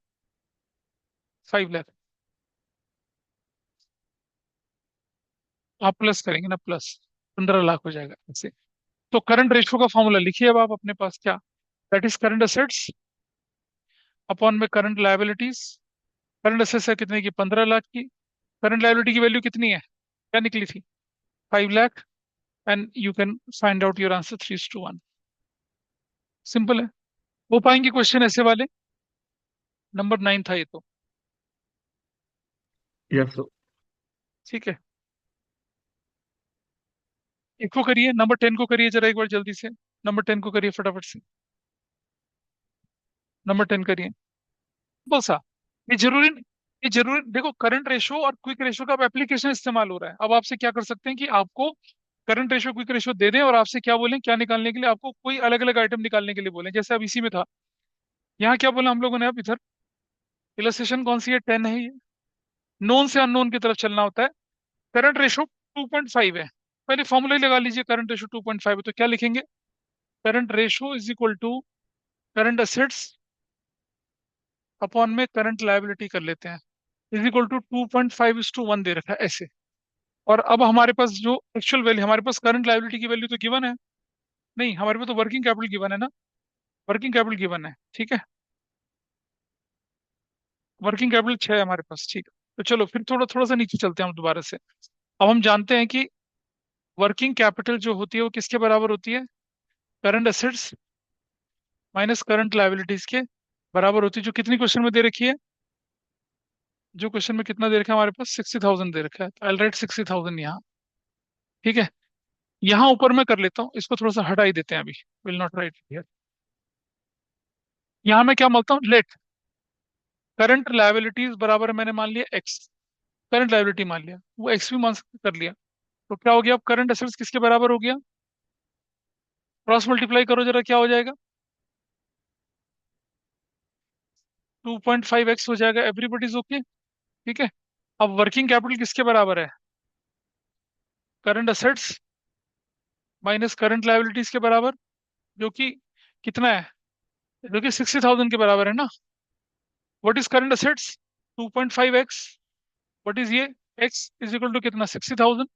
5 lakh. आप प्लस करेंगे ना, प्लस 15 लाख हो जाएगा ऐसे। तो करंट रेशो का फॉर्मूला लिखिए अब आप अपने पास, क्या? That is current assets upon में करंट लायबिलिटीज। करंट असेट्स है कितने की? 15 लाख की। करंट लायबिलिटी की वैल्यू कितनी है, क्या निकली थी? 5 lakh. And you can find out your answer 3:1। Simple है। हो पाएंगे क्वेश्चन ऐसे वाले? नंबर 9 था ये तो। Yes sir. ठीक है, एक को करिए, नंबर 10 को करिए जरा एक बार जल्दी से। नंबर 10 को करिए फटाफट से। नंबर 10 करिए। सिंपल सा। ये जरूरी ये जरूरी देखो, करंट रेशो और क्विक रेशो का अब एप्लीकेशन इस्तेमाल हो रहा है। अब आपसे क्या कर सकते हैं कि आपको करंट रेशो क्विक रेशो दे दें और आपसे क्या बोलें, क्या निकालने के लिए, आपको कोई अलग अलग आइटम निकालने के लिए बोलें, जैसे अब इसी में था। यहाँ क्या बोला हम लोगों ने? अब इधर इलस्ट्रेशन कौन सी है? 10 है ये। नोन से अननोन की तरफ चलना होता है। करंट रेशो 2.5 है। पहले फॉर्मूला ही लगा लीजिए, करंट रेशो 2.5 है तो क्या लिखेंगे? Current ratio is equal to current assets upon में करंट लायबिलिटी कर लेते हैं, इज इक्वल टू 2.5:1 दे रखा है ऐसे। और अब हमारे पास जो एक्चुअल वैल्यू, हमारे पास करंट लायबिलिटी की वैल्यू तो गिवन है, नहीं हमारे पास तो वर्किंग कैपिटल गिवन है ना। वर्किंग कैपिटल गिवन है, ठीक है। वर्किंग कैपिटल 6 है हमारे पास, ठीक है। तो चलो फिर थोड़ा थोड़ा सा नीचे चलते हैं हम दोबारा से। अब हम जानते हैं कि वर्किंग कैपिटल जो होती है वो किसके बराबर होती है? Current assets minus current liabilities के बराबर होती है, जो कितनी क्वेश्चन में दे रखी है? जो क्वेश्चन में कितना दे रखा है हमारे पास? 60,000 दे रखा है, तो आई राइट 60,000 यहाँ। ठीक है, यहाँ ऊपर मैं कर लेता हूँ, इसको थोड़ा सा हटा ही देते हैं अभी। Will not right here. यहाँ मैं क्या मानता हूँ? लेट करंट लायबिलिटीज बराबर मैंने मान लिया एक्स। करंट लायबिलिटी मान लिया, वो एक्स भी कर लिया। तो क्या हो गया? अब करंट असेट्स किसके बराबर हो गया? क्रॉस मल्टीप्लाई करो जरा, क्या हो जाएगा? 2.5x हो जाएगा। Everybody is okay? ठीक है। अब वर्किंग कैपिटल किसके बराबर है? Current assets minus current liabilities के बराबर, जो कि कितना है? जो कि 60,000 के बराबर है ना। What is current assets? 2.5x। What is ये? x इज इक्वल टू कितना? 60,000।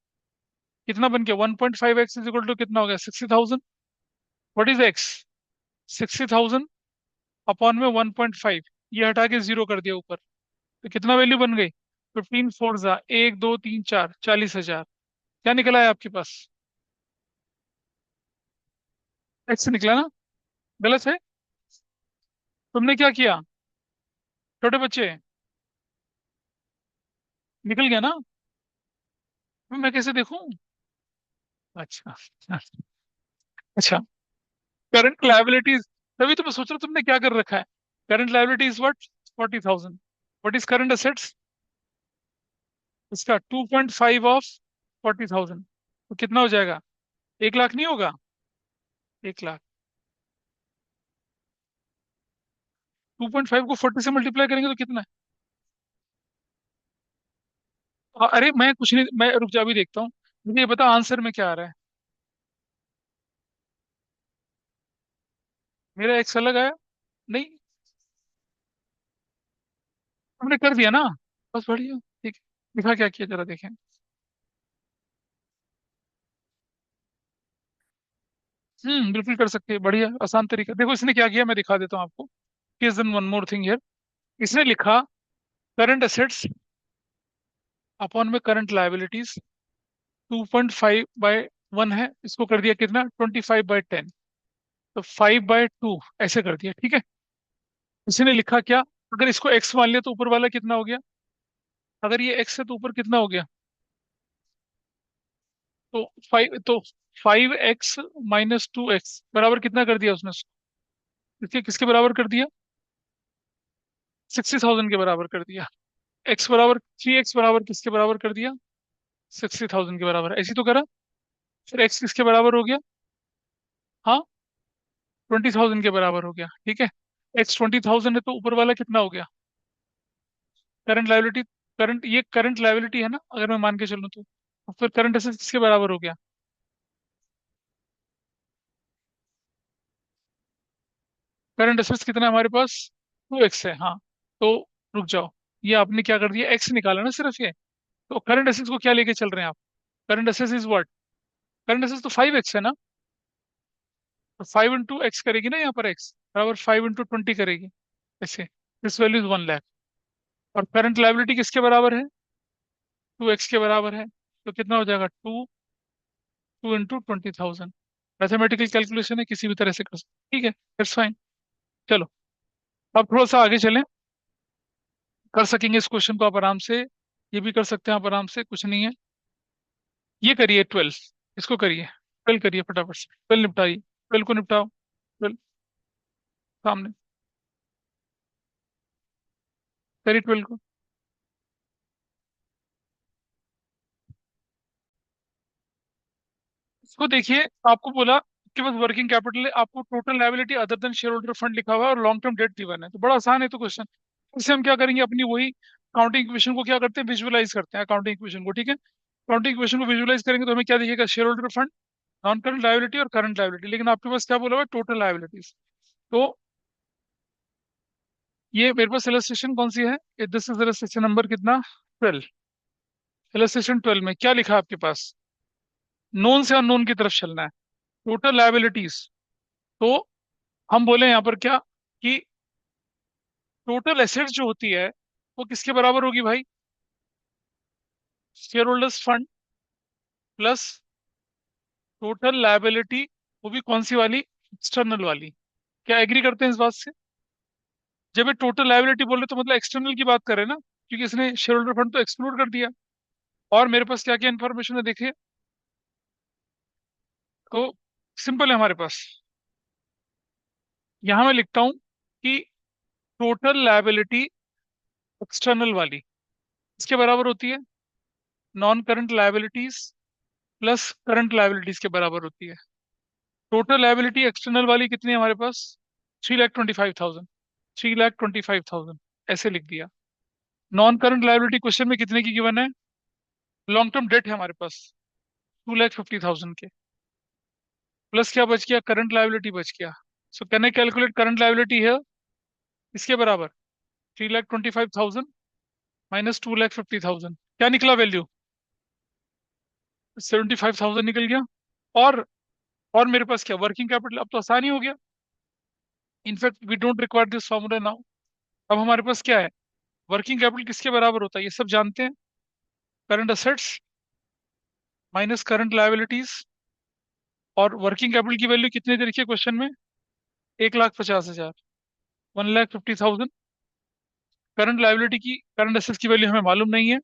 कितना बन गया? 1.5x इज इक्वल टू कितना हो गया? 60,000। What is x? 60,000 अपॉन में 1.5, ये हटा के जीरो कर दिया ऊपर, तो कितना वैल्यू बन गई? 15 फोर जा 1 2 3 4, 40,000। क्या निकला है आपके पास? एक्स निकला ना? गलत है? तुमने क्या किया? छोटे बच्चे, निकल गया ना? मैं कैसे देखूं? अच्छा। अच्छा। करंट लायबिलिटीज, तभी तो मैं सोच रहा हूँ तुमने क्या कर रखा है। Current liability is what? 40,000। What is current assets? इसका 2.5 ऑफ 40,000, तो कितना हो जाएगा? 1 लाख नहीं होगा? 1 लाख। 2.5 को 40 से मल्टीप्लाई करेंगे तो कितना है? अरे मैं कुछ नहीं, मैं रुक जा, अभी देखता हूँ। मुझे ये बता आंसर में क्या आ रहा है। मेरा एक्स अलग आया? नहीं, हमने कर दिया ना। बस बढ़िया, ठीक है। दिखा क्या किया, जरा देखें। बिल्कुल कर सकते हैं, बढ़िया आसान तरीका। देखो इसने क्या किया, मैं दिखा देता हूँ आपको। Here's then one more thing here. इसने लिखा करंट असेट्स अपॉन में करंट लायबिलिटीज, 2.5/1 है, इसको कर दिया कितना, 25/10। तो 5/2 ऐसे कर दिया, ठीक है। इसने लिखा क्या, अगर इसको एक्स मान लिया तो ऊपर वाला कितना हो गया? अगर ये एक्स है तो ऊपर कितना हो गया? तो 5x - 2x बराबर कितना कर दिया उसने? इसके किसके बराबर कर दिया? 60,000 के बराबर कर दिया। एक्स बराबर 3x बराबर किसके बराबर कर दिया? 60,000 के बराबर, ऐसी तो करा। फिर एक्स किसके बराबर हो गया? हाँ, 20,000 के बराबर हो गया, ठीक है। एक्स 20,000 है तो ऊपर वाला कितना हो गया? Current liability. करंट, ये करंट लायबिलिटी है ना, अगर मैं मान के चलूँ तो फिर करंट एसेट किसके बराबर हो गया? करंट एसेट्स कितना है हमारे पास? 2x है, हाँ। तो रुक जाओ, ये आपने क्या कर दिया, एक्स निकाला ना सिर्फ ये। तो करंट एसेट्स को क्या लेके चल रहे हैं आप? Current assets is what? Current assets तो 5x है ना। तो 5 × x करेगी ना यहाँ पर, x बराबर 5 × 20 करेगी, ऐसे। This value is 1 lakh. और करंट लायबिलिटी किसके बराबर है? 2x के बराबर है। तो कितना हो जाएगा, 2 × 20,000। मैथमेटिकल कैलकुलेशन है, किसी भी तरह से कर सकते, ठीक है, इट्स फाइन। चलो, अब थोड़ा सा आगे चलें। कर सकेंगे इस क्वेश्चन को आप आराम से, ये भी कर सकते हैं आप आराम से, कुछ नहीं है। ये करिए 12, इसको करिए। 12 करिए फटाफट से, 12 निपटाइए, 12 को निपटाओ। 12 सामने, करिए 12 को। इसको देखिए, आपको बोला कि बस वर्किंग कैपिटल है, आपको total liability other than share holder fund लिखा हुआ है और लॉन्ग टर्म डेट गिवन है, तो बड़ा आसान है तो क्वेश्चन। इससे हम क्या करेंगे, अपनी वही काउंटिंग इक्वेशन को क्या करते हैं, विजुअलाइज करते हैं अकाउंटिंग इक्वेशन को, ठीक है। काउंटिंग इक्वेशन को विजुअलाइज करेंगे तो हमें क्या दिखेगा, share holder fund, non current liability और करंट लायबिलिटी, लेकिन आपके पास क्या बोला हुआ है, टोटल लायबिलिटीज। तो ये मेरे पास इलस्ट्रेशन कौन सी है, दिस इज इलस्ट्रेशन नंबर कितना, 12। इलस्ट्रेशन 12 में क्या लिखा है आपके पास? नोन से अननोन की तरफ चलना है। टोटल लायबिलिटीज, तो हम बोले यहाँ पर क्या, कि टोटल एसेट्स जो होती है वो किसके बराबर होगी भाई? Share holders fund plus total liability, वो भी कौन सी वाली, एक्सटर्नल वाली। क्या एग्री करते हैं इस बात से? जब ये टोटल लायबिलिटी बोल रहे तो मतलब एक्सटर्नल की बात कर रहे हैं ना, क्योंकि इसने शेयर होल्डर फंड तो एक्सक्लूड कर दिया। और मेरे पास क्या क्या इन्फॉर्मेशन है देखिए। तो सिंपल है हमारे पास, यहां मैं लिखता हूं कि टोटल लायबिलिटी एक्सटर्नल वाली इसके बराबर होती है non current liabilities plus current liabilities के बराबर होती है। टोटल लायबिलिटी एक्सटर्नल वाली कितनी है हमारे पास? 3,25,000। 3,25,000 ऐसे लिख दिया। नॉन करंट लायबिलिटी क्वेश्चन में कितने की गिवन है? लॉन्ग टर्म डेट है हमारे पास 2,50,000 के, प्लस क्या बच गया, करंट लायबिलिटी बच गया। So can I calculate current liability है इसके बराबर, 3,25,000 माइनस 2,50,000, क्या निकला वैल्यू? 75,000 निकल गया। और और मेरे पास क्या, वर्किंग कैपिटल, अब तो आसानी हो गया। In fact we don't require this formula now. अब हमारे पास क्या है, वर्किंग कैपिटल किसके बराबर होता है, ये सब जानते हैं। Current assets minus current liabilities और वर्किंग कैपिटल की वैल्यू कितनी दे रखी है क्वेश्चन में? 1,50,000, 1,50,000। करंट लाइबिलिटी की, करंट एसेट्स की वैल्यू हमें मालूम नहीं है।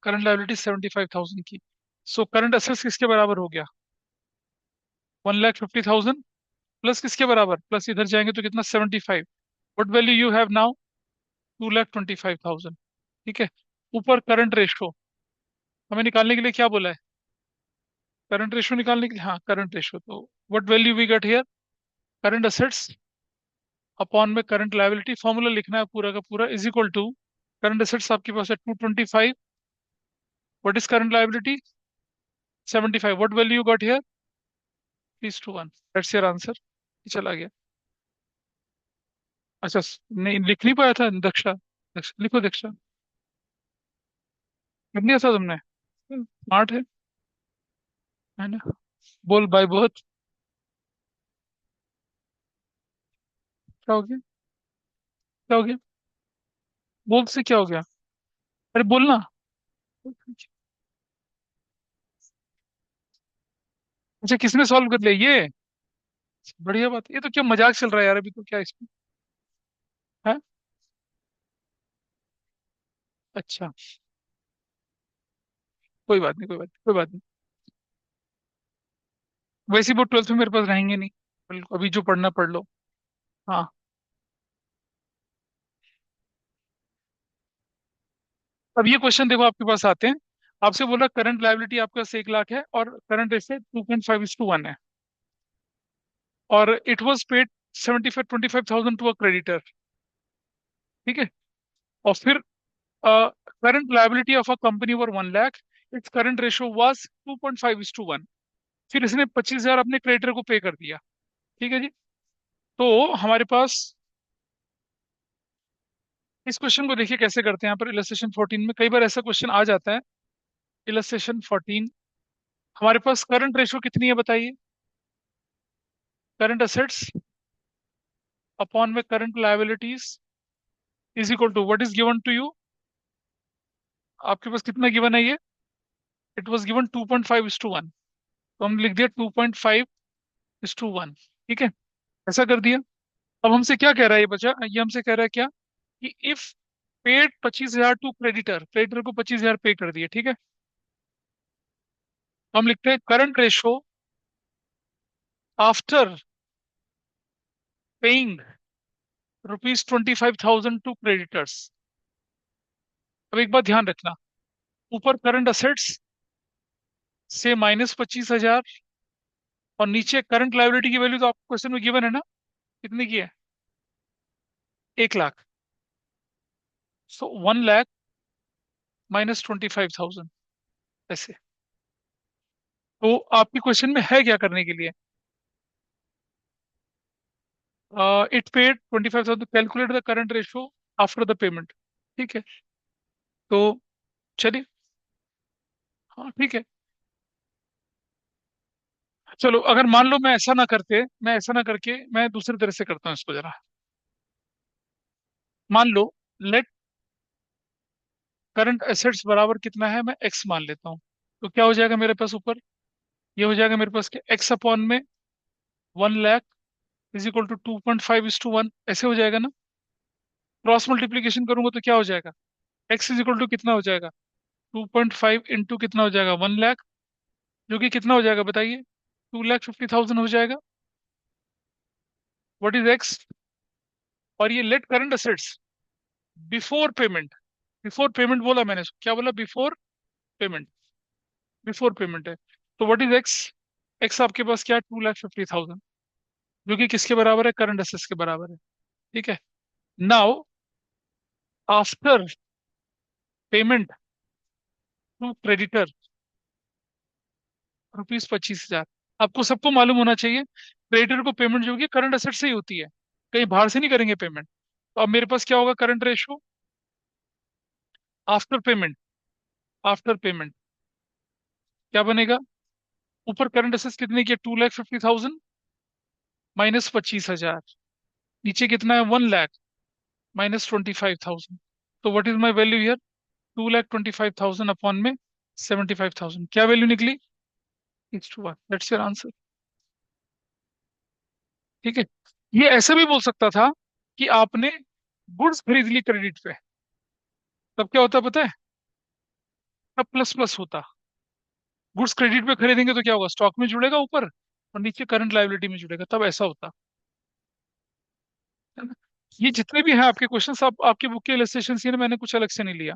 करंट लाइबिलिटी 75,000 की। सो करंट एसेट्स किसके बराबर हो गया? 1,50,000 प्लस किसके बराबर, प्लस इधर जाएंगे तो कितना, 75। What value you have now? 2,25,000। ठीक है। ऊपर करंट रेशो हमें निकालने के लिए क्या बोला है? करंट रेशो निकालने के लिए, हाँ करंट रेशो। तो what value we get here? Current assets upon में करंट लायबिलिटी, फॉर्मूला लिखना है पूरा का पूरा, is equal to current assets आपके पास है 225, what is current liability? 75। What value you got here? 3:1। That's your answer. चला गया। अच्छा नहीं लिख नहीं पाया था दक्षा? दक्षा लिखो, दक्षा लिख नहीं था तुमने? स्मार्ट है ना? बोल बाय बहुत। क्या हो गया? क्या हो गया? बोल से क्या हो गया? अरे बोलना। अच्छा किसने सॉल्व कर लिया ये? बढ़िया बात है। ये तो क्या मजाक चल रहा है यार, अभी तो क्या इसमें है? अच्छा कोई बात नहीं, कोई बात नहीं, कोई बात नहीं। वैसे वो 12th में मेरे पास रहेंगे नहीं, अभी जो पढ़ना पढ़ लो। हाँ। अब ये क्वेश्चन देखो आपके पास आते हैं। आपसे बोला करंट लायबिलिटी आपके पास 1 लाख है और करंट एसेट 2.5:1 है, और it was paid 25,000 to a creditor. ठीक है। और फिर current liability of a company were 1 lakh, it's current ratio was 2.5:1। फिर इसने 25,000 अपने क्रेडिटर को पे कर दिया। ठीक है जी। तो हमारे पास इस क्वेश्चन को देखिए कैसे करते हैं। यहाँ पर इलस्ट्रेशन 14 में कई बार ऐसा क्वेश्चन आ जाता है। इलस्ट्रेशन 14, हमारे पास करंट रेशो कितनी है बताइए? करंट असेट्स अपॉन में current liabilities is equal to what is given to you? आपके पास कितना गिवन है ये? इट वाज गिवन 2.5:1, तो हम लिख दिया 2.5:1। ठीक है। ऐसा कर दिया। अब हमसे क्या कह रहा है ये बच्चा, ये हमसे कह रहा है क्या, कि if paid 25,000 to creditor, creditor को 25,000 पे कर दिए। ठीक है। तो हम लिखते हैं current ratio after paying ₹25,000 to creditors. अब एक बात ध्यान रखना, ऊपर करंट असेट्स से -25,000 और नीचे करंट लायबिलिटी की वैल्यू तो आपको क्वेश्चन में गिवन है ना, कितने की है? 1 लाख। सो 1 लाख -25,000, ऐसे। तो आपके क्वेश्चन में है क्या करने के लिए? It paid 25,000, calculate the current ratio after the payment. ठीक है। तो चलिए। हाँ ठीक है। चलो अगर मान लो मैं ऐसा ना करके मैं दूसरी तरह से करता हूँ इसको जरा। मान लो, लेट करंट एसेट्स बराबर कितना है, मैं एक्स मान लेता हूँ। तो क्या हो जाएगा मेरे पास ऊपर? ये हो जाएगा मेरे पास कि एक्स अपॉन में 1 लाख इज इक्वल टू 2.5:1, ऐसे हो जाएगा ना? क्रॉस मल्टीप्लीकेशन करूंगा तो क्या हो जाएगा? एक्स इज इक्वल टू कितना हो जाएगा? 2.5 इंटू कितना हो जाएगा, 1 लाख, जो कि कितना हो जाएगा बताइए? 2,50,000 हो जाएगा। What is X? और ये let current assets before payment, before payment बोला मैंने, क्या बोला? बिफोर पेमेंट, बिफोर पेमेंट है। तो व्हाट इज एक्स? एक्स आपके पास क्या है? 2,50,000, जो कि किसके बराबर है? करंट असेट्स के बराबर है। ठीक है। Now after payment to creditor ₹25,000। आपको सबको मालूम होना चाहिए क्रेडिटर को पेमेंट जो होगी करंट असेट से ही होती है, कहीं बाहर से नहीं करेंगे पेमेंट। तो अब मेरे पास क्या होगा current ratio after payment? After payment क्या बनेगा? ऊपर करंट असेट्स कितने की? 2,50,000 -25,000। नीचे कितना है? 1 लाख -25,000। तो what is my value here? 2,25,000 upon में 75,000, क्या वैल्यू निकली? 6:1, दैट्स योर आंसर। ठीक है। ये ऐसे भी बोल सकता था कि आपने गुड्स खरीद ली क्रेडिट पे, तब क्या होता पता है? तब प्लस प्लस होता। गुड्स क्रेडिट पे खरीदेंगे तो क्या होगा, स्टॉक में जुड़ेगा ऊपर और नीचे करंट लायबिलिटी में जुड़ेगा, तब ऐसा होता है ना। ये जितने भी हैं आपके क्वेश्चन, सब आपके बुक के इलस्ट्रेशन ही है, मैंने कुछ अलग से नहीं लिया।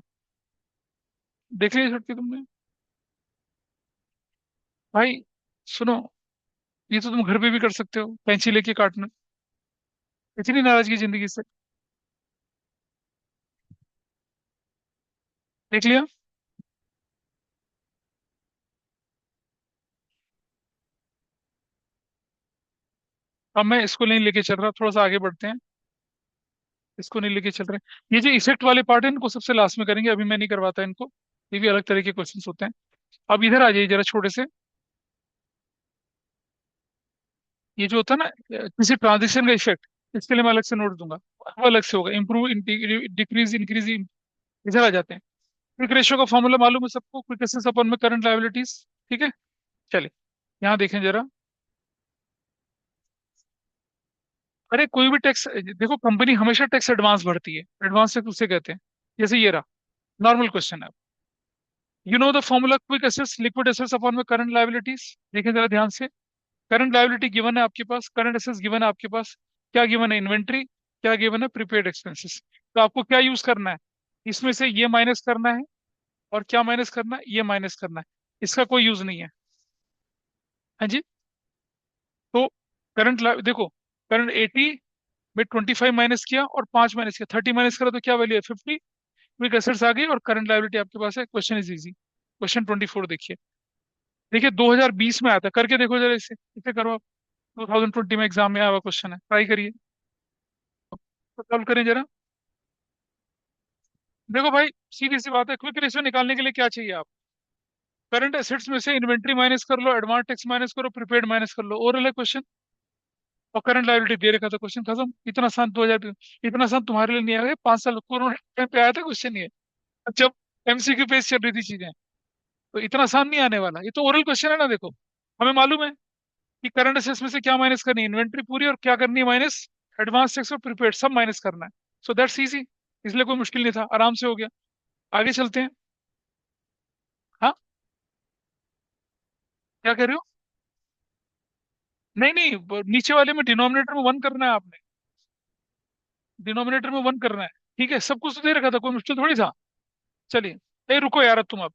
देख लिया छुटकी तुमने? भाई सुनो, ये तो तुम घर पे भी कर सकते हो, कैंची लेके काटना। इतनी नाराजगी जिंदगी से? देख लिया। अब मैं इसको नहीं लेके चल रहा, थोड़ा सा आगे बढ़ते हैं। इसको नहीं लेके चल रहे, ये जो इफेक्ट वाले पार्ट है इनको सबसे लास्ट में करेंगे, अभी मैं नहीं करवाता इनको। ये भी अलग तरह के क्वेश्चन होते हैं। अब इधर आ जाइए जरा छोटे से। ये जो होता है ना किसी ट्रांजिशन का इफेक्ट, इसके लिए मैं अलग से नोट दूंगा, वो अलग से होगा। Improve, decrease, increase. इधर आ जाते हैं। क्विक रेशियो का फॉर्मूला मालूम है सबको, क्विक एसेट्स अपन में करंट लायबिलिटीज। ठीक है, चलिए यहाँ देखें जरा। अरे कोई भी टैक्स देखो, कंपनी हमेशा टैक्स एडवांस भरती है, एडवांस टैक्स उसे कहते हैं। जैसे ये रहा, नॉर्मल क्वेश्चन है। You know the formula quick assets liquid assets upon में करंट लायबिलिटीज। देखें जरा ध्यान से। करंट लायबिलिटी गिवन है आपके पास, करंट एसेट्स गिवन है आपके पास। क्या गिवन है? इन्वेंट्री। क्या गिवन है? Prepaid expenses. तो आपको क्या यूज करना है? इसमें से ये माइनस करना है, और क्या माइनस करना है? ये माइनस करना है। इसका कोई यूज नहीं है। हाँ जी। तो करंट देखो, करंट 80 में 25 माइनस किया और 5 माइनस किया, 30 माइनस करा तो क्या वैल्यू है? 50। क्विक एसेट्स आ गई और करंट लायबिलिटी आपके पास है। Question is easy. क्वेश्चन 24 देखिए। देखिए 2020 में आया था, करके देखो जरा इसे, इसे करो आप। 2020 में एग्जाम में आया हुआ क्वेश्चन है, ट्राई करिए। तो सॉल्व करें जरा। देखो भाई, सीधी सी बात है, क्विक रेशियो निकालने के लिए क्या चाहिए आप? करंट एसेट्स में से इन्वेंट्री माइनस कर लो, एडवांस टैक्स माइनस करो, प्रीपेड माइनस कर लो, ओरल है क्वेश्चन। और करंट लायबिलिटी दे रखा था, क्वेश्चन खत्म। इतना आसान 2000, इतना आसान तुम्हारे लिए नहीं आया, 5 साल कोरोना टाइम पे आया था क्वेश्चन ये, जब एमसीक्यू पेज चल रही थी चीजें। तो इतना आसान नहीं आने वाला, ये तो ओरल क्वेश्चन है ना। देखो, हमें मालूम है कि करंट असेट्स में से क्या माइनस करनी है, इन्वेंट्री पूरी, और क्या करनी है माइनस, एडवांस टैक्स और प्रीपेड सब माइनस करना है। So that's easy. इसलिए कोई मुश्किल नहीं था, आराम से हो गया। आगे चलते हैं। हाँ, क्या कह रहे हो? नहीं नहीं, नीचे वाले में डिनोमिनेटर में वन करना है आपने। डिनोमिनेटर में वन करना है। ठीक है, सब कुछ तो दे रखा था, कोई मुश्किल थोड़ी था। चलिए। ए रुको यार, अब तुम अब।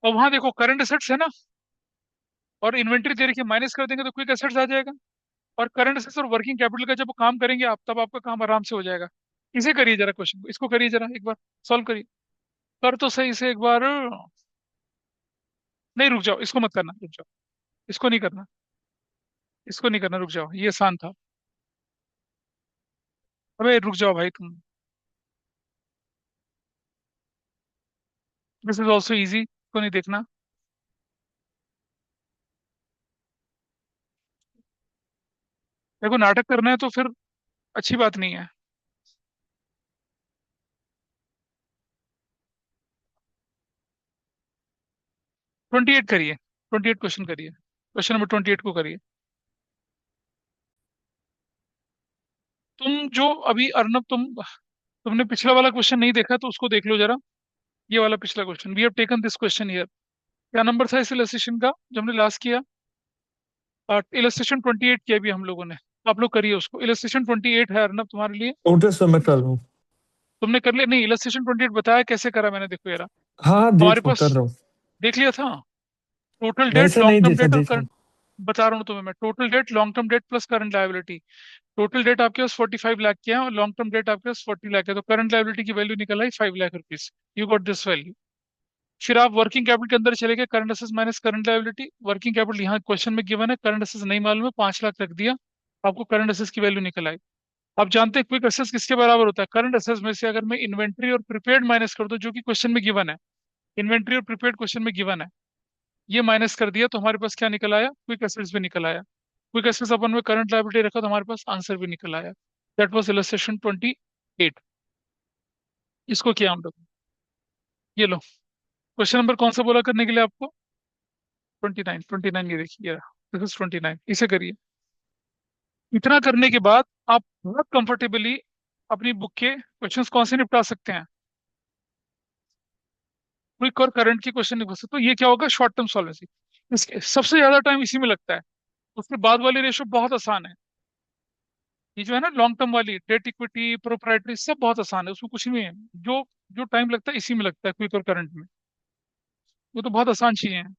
और वहां देखो करंट एसेट्स है ना, और इन्वेंट्री दे रखी है, माइनस कर देंगे तो क्विक एसेट्स आ जाएगा। और करंट एसेट्स और वर्किंग कैपिटल का जब काम करेंगे आप, तब आपका काम आराम से हो जाएगा। इसे करिए जरा, क्वेश्चन इसको करिए जरा एक बार, सॉल्व करिए। कर तो सही से एक बार। नहीं रुक जाओ, इसको मत करना, रुक जाओ। इसको नहीं करना, इसको नहीं करना, रुक जाओ, ये आसान था। अबे रुक जाओ भाई तुम। दिस इज ऑल्सो इजी, इसको नहीं देखना। देखो नाटक करना है तो फिर अच्छी बात नहीं है। 28 करिए, 28 क्वेश्चन करिए, क्वेश्चन नंबर 28 को करिए। तुम जो अभी अर्नब, तुमने पिछला वाला क्वेश्चन नहीं देखा तो उसको देख लो जरा। ये वाला पिछला question, we have taken this question here. क्या नंबर था इस इलस्ट्रेशन का जो हमने लास्ट किया? इलस्ट्रेशन 28 किया भी हम लोगों ने। आप लोग करिए उसको, इलस्ट्रेशन 28 है अर्नब तुम्हारे लिए। नोटिस तो मैं कर रहा हूँ। तुमने कर लिया? नहीं, इलस्ट्रेशन 28 बताया कैसे करा मैंने, देखो यार। हाँ हमारे देख रहा हूँ, पास कर रहा हूँ। देख लिया था। टोटल डेट, वैसे लॉन्ग नहीं टर्म देखा, डेट और देख रहा करंट। हूँ। बता रहा हूँ तुम्हें मैं, total date, long term date plus current liability. Total date आपके पास 45 लाख की है, और लॉन्ग टर्म डेट आपके पास 40 लाख है, तो करंट लायबिलिटी की वैल्यू निकल आई 5 lakh rupees. You got this value. फिर आप वर्किंग कैपिटल के अंदर चले गए, current assets minus current liability. Working capital यहाँ क्वेश्चन में गिवन है, करंट असेट्स नहीं मालूम है, 5 लाख रख दिया, आपको करंट असेट्स की वैल्यू निकल आई। आप जानते हैं क्विक असेट्स किसके बराबर होता है? करंट असेट्स में से अगर मैं इन्वेंट्री और प्रीपेड माइनस कर दूं, जो कि क्वेश्चन में गिवन है, इन्वेंट्री और प्रीपेड क्वेश्चन में गिवन है, ये माइनस कर दिया तो हमारे पास क्या निकल आया? क्विक एसेट्स भी निकल आया। क्विक एसेट्स अपन में करंट लायबिलिटी रखा तो हमारे पास आंसर भी निकल आया। That was illustration 28। इसको किया हम लोग। ये लो, क्वेश्चन नंबर कौन सा बोला करने के लिए आपको? 29, 29 ये देखिए, दिस इज 29, इसे करिए। इतना करने के बाद आप बहुत कंफर्टेबली अपनी बुक के क्वेश्चंस कौन से निपटा सकते हैं? क्विक और करंट की क्वेश्चन निपटा सकते, तो ये क्या होगा, शॉर्ट टर्म सॉल्वेंसी। इसके सबसे ज्यादा टाइम इसी में लगता है। उसके बाद वाली रेशो बहुत आसान है। ये जो है ना लॉन्ग टर्म वाली, डेट इक्विटी प्रोप्राइटरी, सब बहुत आसान है, उसमें कुछ नहीं है। जो जो टाइम लगता है इसी में लगता है, क्विक और करंट में। वो तो बहुत आसान चीजें हैं।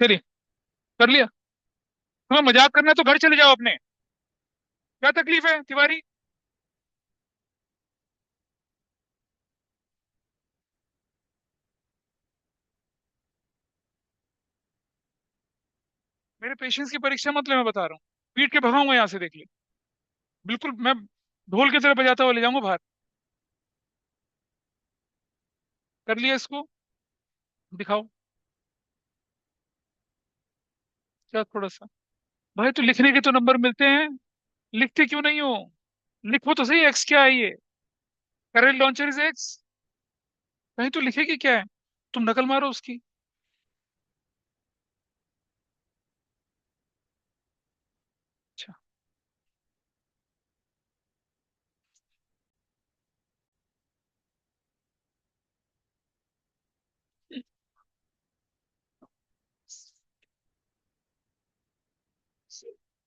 चलिए, कर लिया। तुम्हें मजाक करना है तो घर चले जाओ अपने। क्या तकलीफ है तिवारी? मेरे पेशेंस की परीक्षा मत ले, मैं बता रहा हूँ। पीट के भगाऊंगा यहाँ से, देख ले। बिल्कुल मैं ढोल की तरह बजाता हुआ ले जाऊंगा बाहर। कर लिया इसको? दिखाओ। क्या थोड़ा सा? भाई तो लिखने के तो नंबर मिलते हैं, लिखते क्यों नहीं हो? लिखो तो सही, एक्स क्या है ये? Current launcher is x. कहीं तो लिखेगी क्या है? तुम नकल मारो उसकी। अच्छा।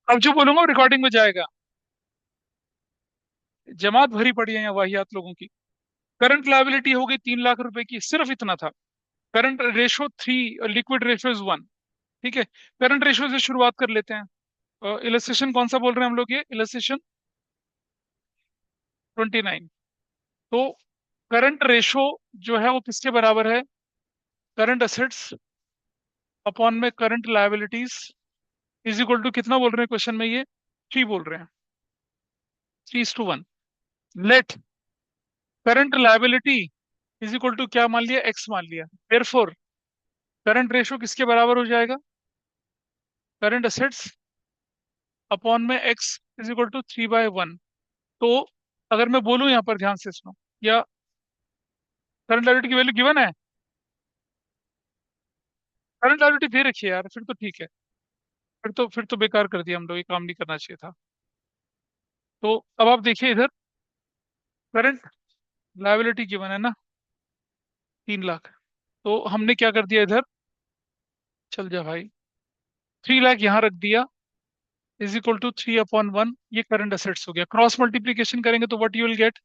अब जो बोलूंगा रिकॉर्डिंग में जाएगा। जमात भरी पड़ी है यहाँ वाहियात लोगों की। करंट लायबिलिटी हो गई 3 लाख रुपए की, सिर्फ इतना था। Current ratio 3, liquid ratio is 1। ठीक है, करंट रेशो से शुरुआत कर लेते हैं। इलस्ट्रेशन कौन सा बोल रहे हैं हम लोग, ये इलस्ट्रेशन 29। तो करंट रेशो जो है वो किसके बराबर है? करंट असेट्स अपॉन में current liabilities is equal to कितना बोल रहे हैं क्वेश्चन में ये? 3 बोल रहे हैं। 3:1। Let current liability is equal to क्या मान लिया, एक्स मान लिया। देयरफॉर करंट रेशो किसके बराबर हो जाएगा? करंट असेट्स अपॉन में एक्स इज इक्वल टू 3/1। तो अगर मैं बोलूं यहाँ पर, ध्यान से सुनो, या करंट लायबिलिटी की वैल्यू गिवन है? करंट लायबिलिटी दे रखी है यार, फिर तो ठीक है। फिर तो बेकार कर दिया हम लोग, ये काम नहीं करना चाहिए था। तो अब आप देखिए इधर, करंट लायबिलिटी गिवन है ना, 3 लाख। तो हमने क्या कर दिया इधर, चल जा भाई, 3 लाख यहाँ रख दिया, इज इक्वल टू 3/1। ये करंट असेट्स हो गया। क्रॉस मल्टीप्लीकेशन करेंगे तो what you will get,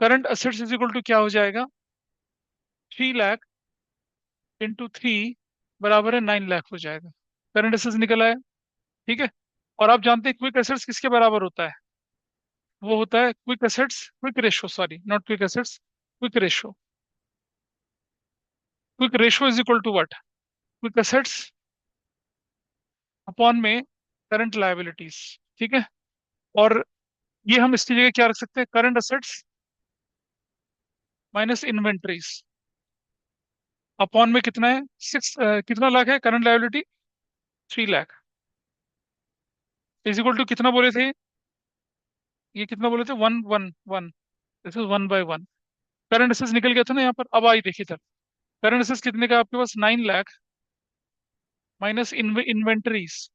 current assets is equal to क्या हो जाएगा, 3 लाख इंटू 3 बराबर है 9 लाख हो जाएगा। करंट असेट्स निकल आया। ठीक है। और आप जानते हैं क्विक एसेट्स किसके बराबर होता है? वो होता है quick assets, quick ratio, sorry not quick assets, quick ratio. Quick ratio is equal to what, quick assets upon में करंट लायबिलिटीज। ठीक है। और ये हम इसकी जगह क्या रख सकते हैं, current assets minus inventories upon में कितना है, कितना लाख है current liability, 3 lakh, is equal to कितना बोले थे, ये कितना बोले थे, one one one, this is 1/1। करंट असेट्स निकल गया था ना यहाँ पर, अब आई देखिए सर, करंट असेट्स कितने का आपके पास, 9 लाख माइनस इन्वेंटरीज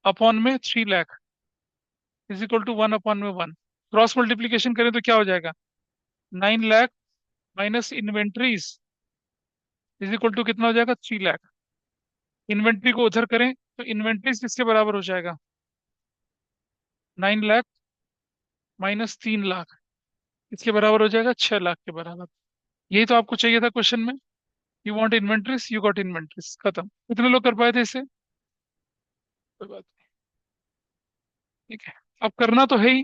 अपॉन में 3 lakh is equal to 1/1। Cross multiplication करें तो क्या हो जाएगा, 9 lakh minus inventories is equal to कितना हो जाएगा, 3 लाख। इन्वेंट्री को उधर करें तो इन्वेंट्रीज किसके बराबर हो जाएगा, 9 लाख माइनस 3 लाख, इसके बराबर हो जाएगा 6 लाख के बराबर। यही तो आपको चाहिए था क्वेश्चन में, you want inventories, you got inventories, खत्म। कितने लोग कर पाए थे इसे, कोई बात नहीं, ठीक है। अब करना तो है ही,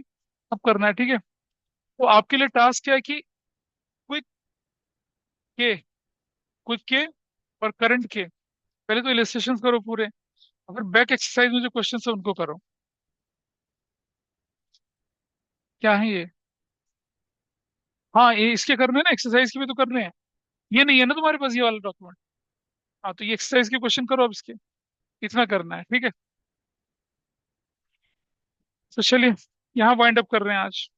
अब करना है, ठीक है। तो आपके लिए टास्क क्या है कि क्विक के, क्विक के और करंट के पहले तो इलस्ट्रेशन करो पूरे, और फिर बैक एक्सरसाइज में जो क्वेश्चन है उनको करो। क्या है ये, हाँ ये इसके करने हैं ना, एक्सरसाइज के भी तो करने हैं। ये नहीं है ना तुम्हारे पास ये वाला डॉक्यूमेंट, हाँ तो ये एक्सरसाइज के क्वेश्चन करो अब इसके, इतना करना है, ठीक है। तो चलिए यहाँ वाइंड अप कर रहे हैं आज।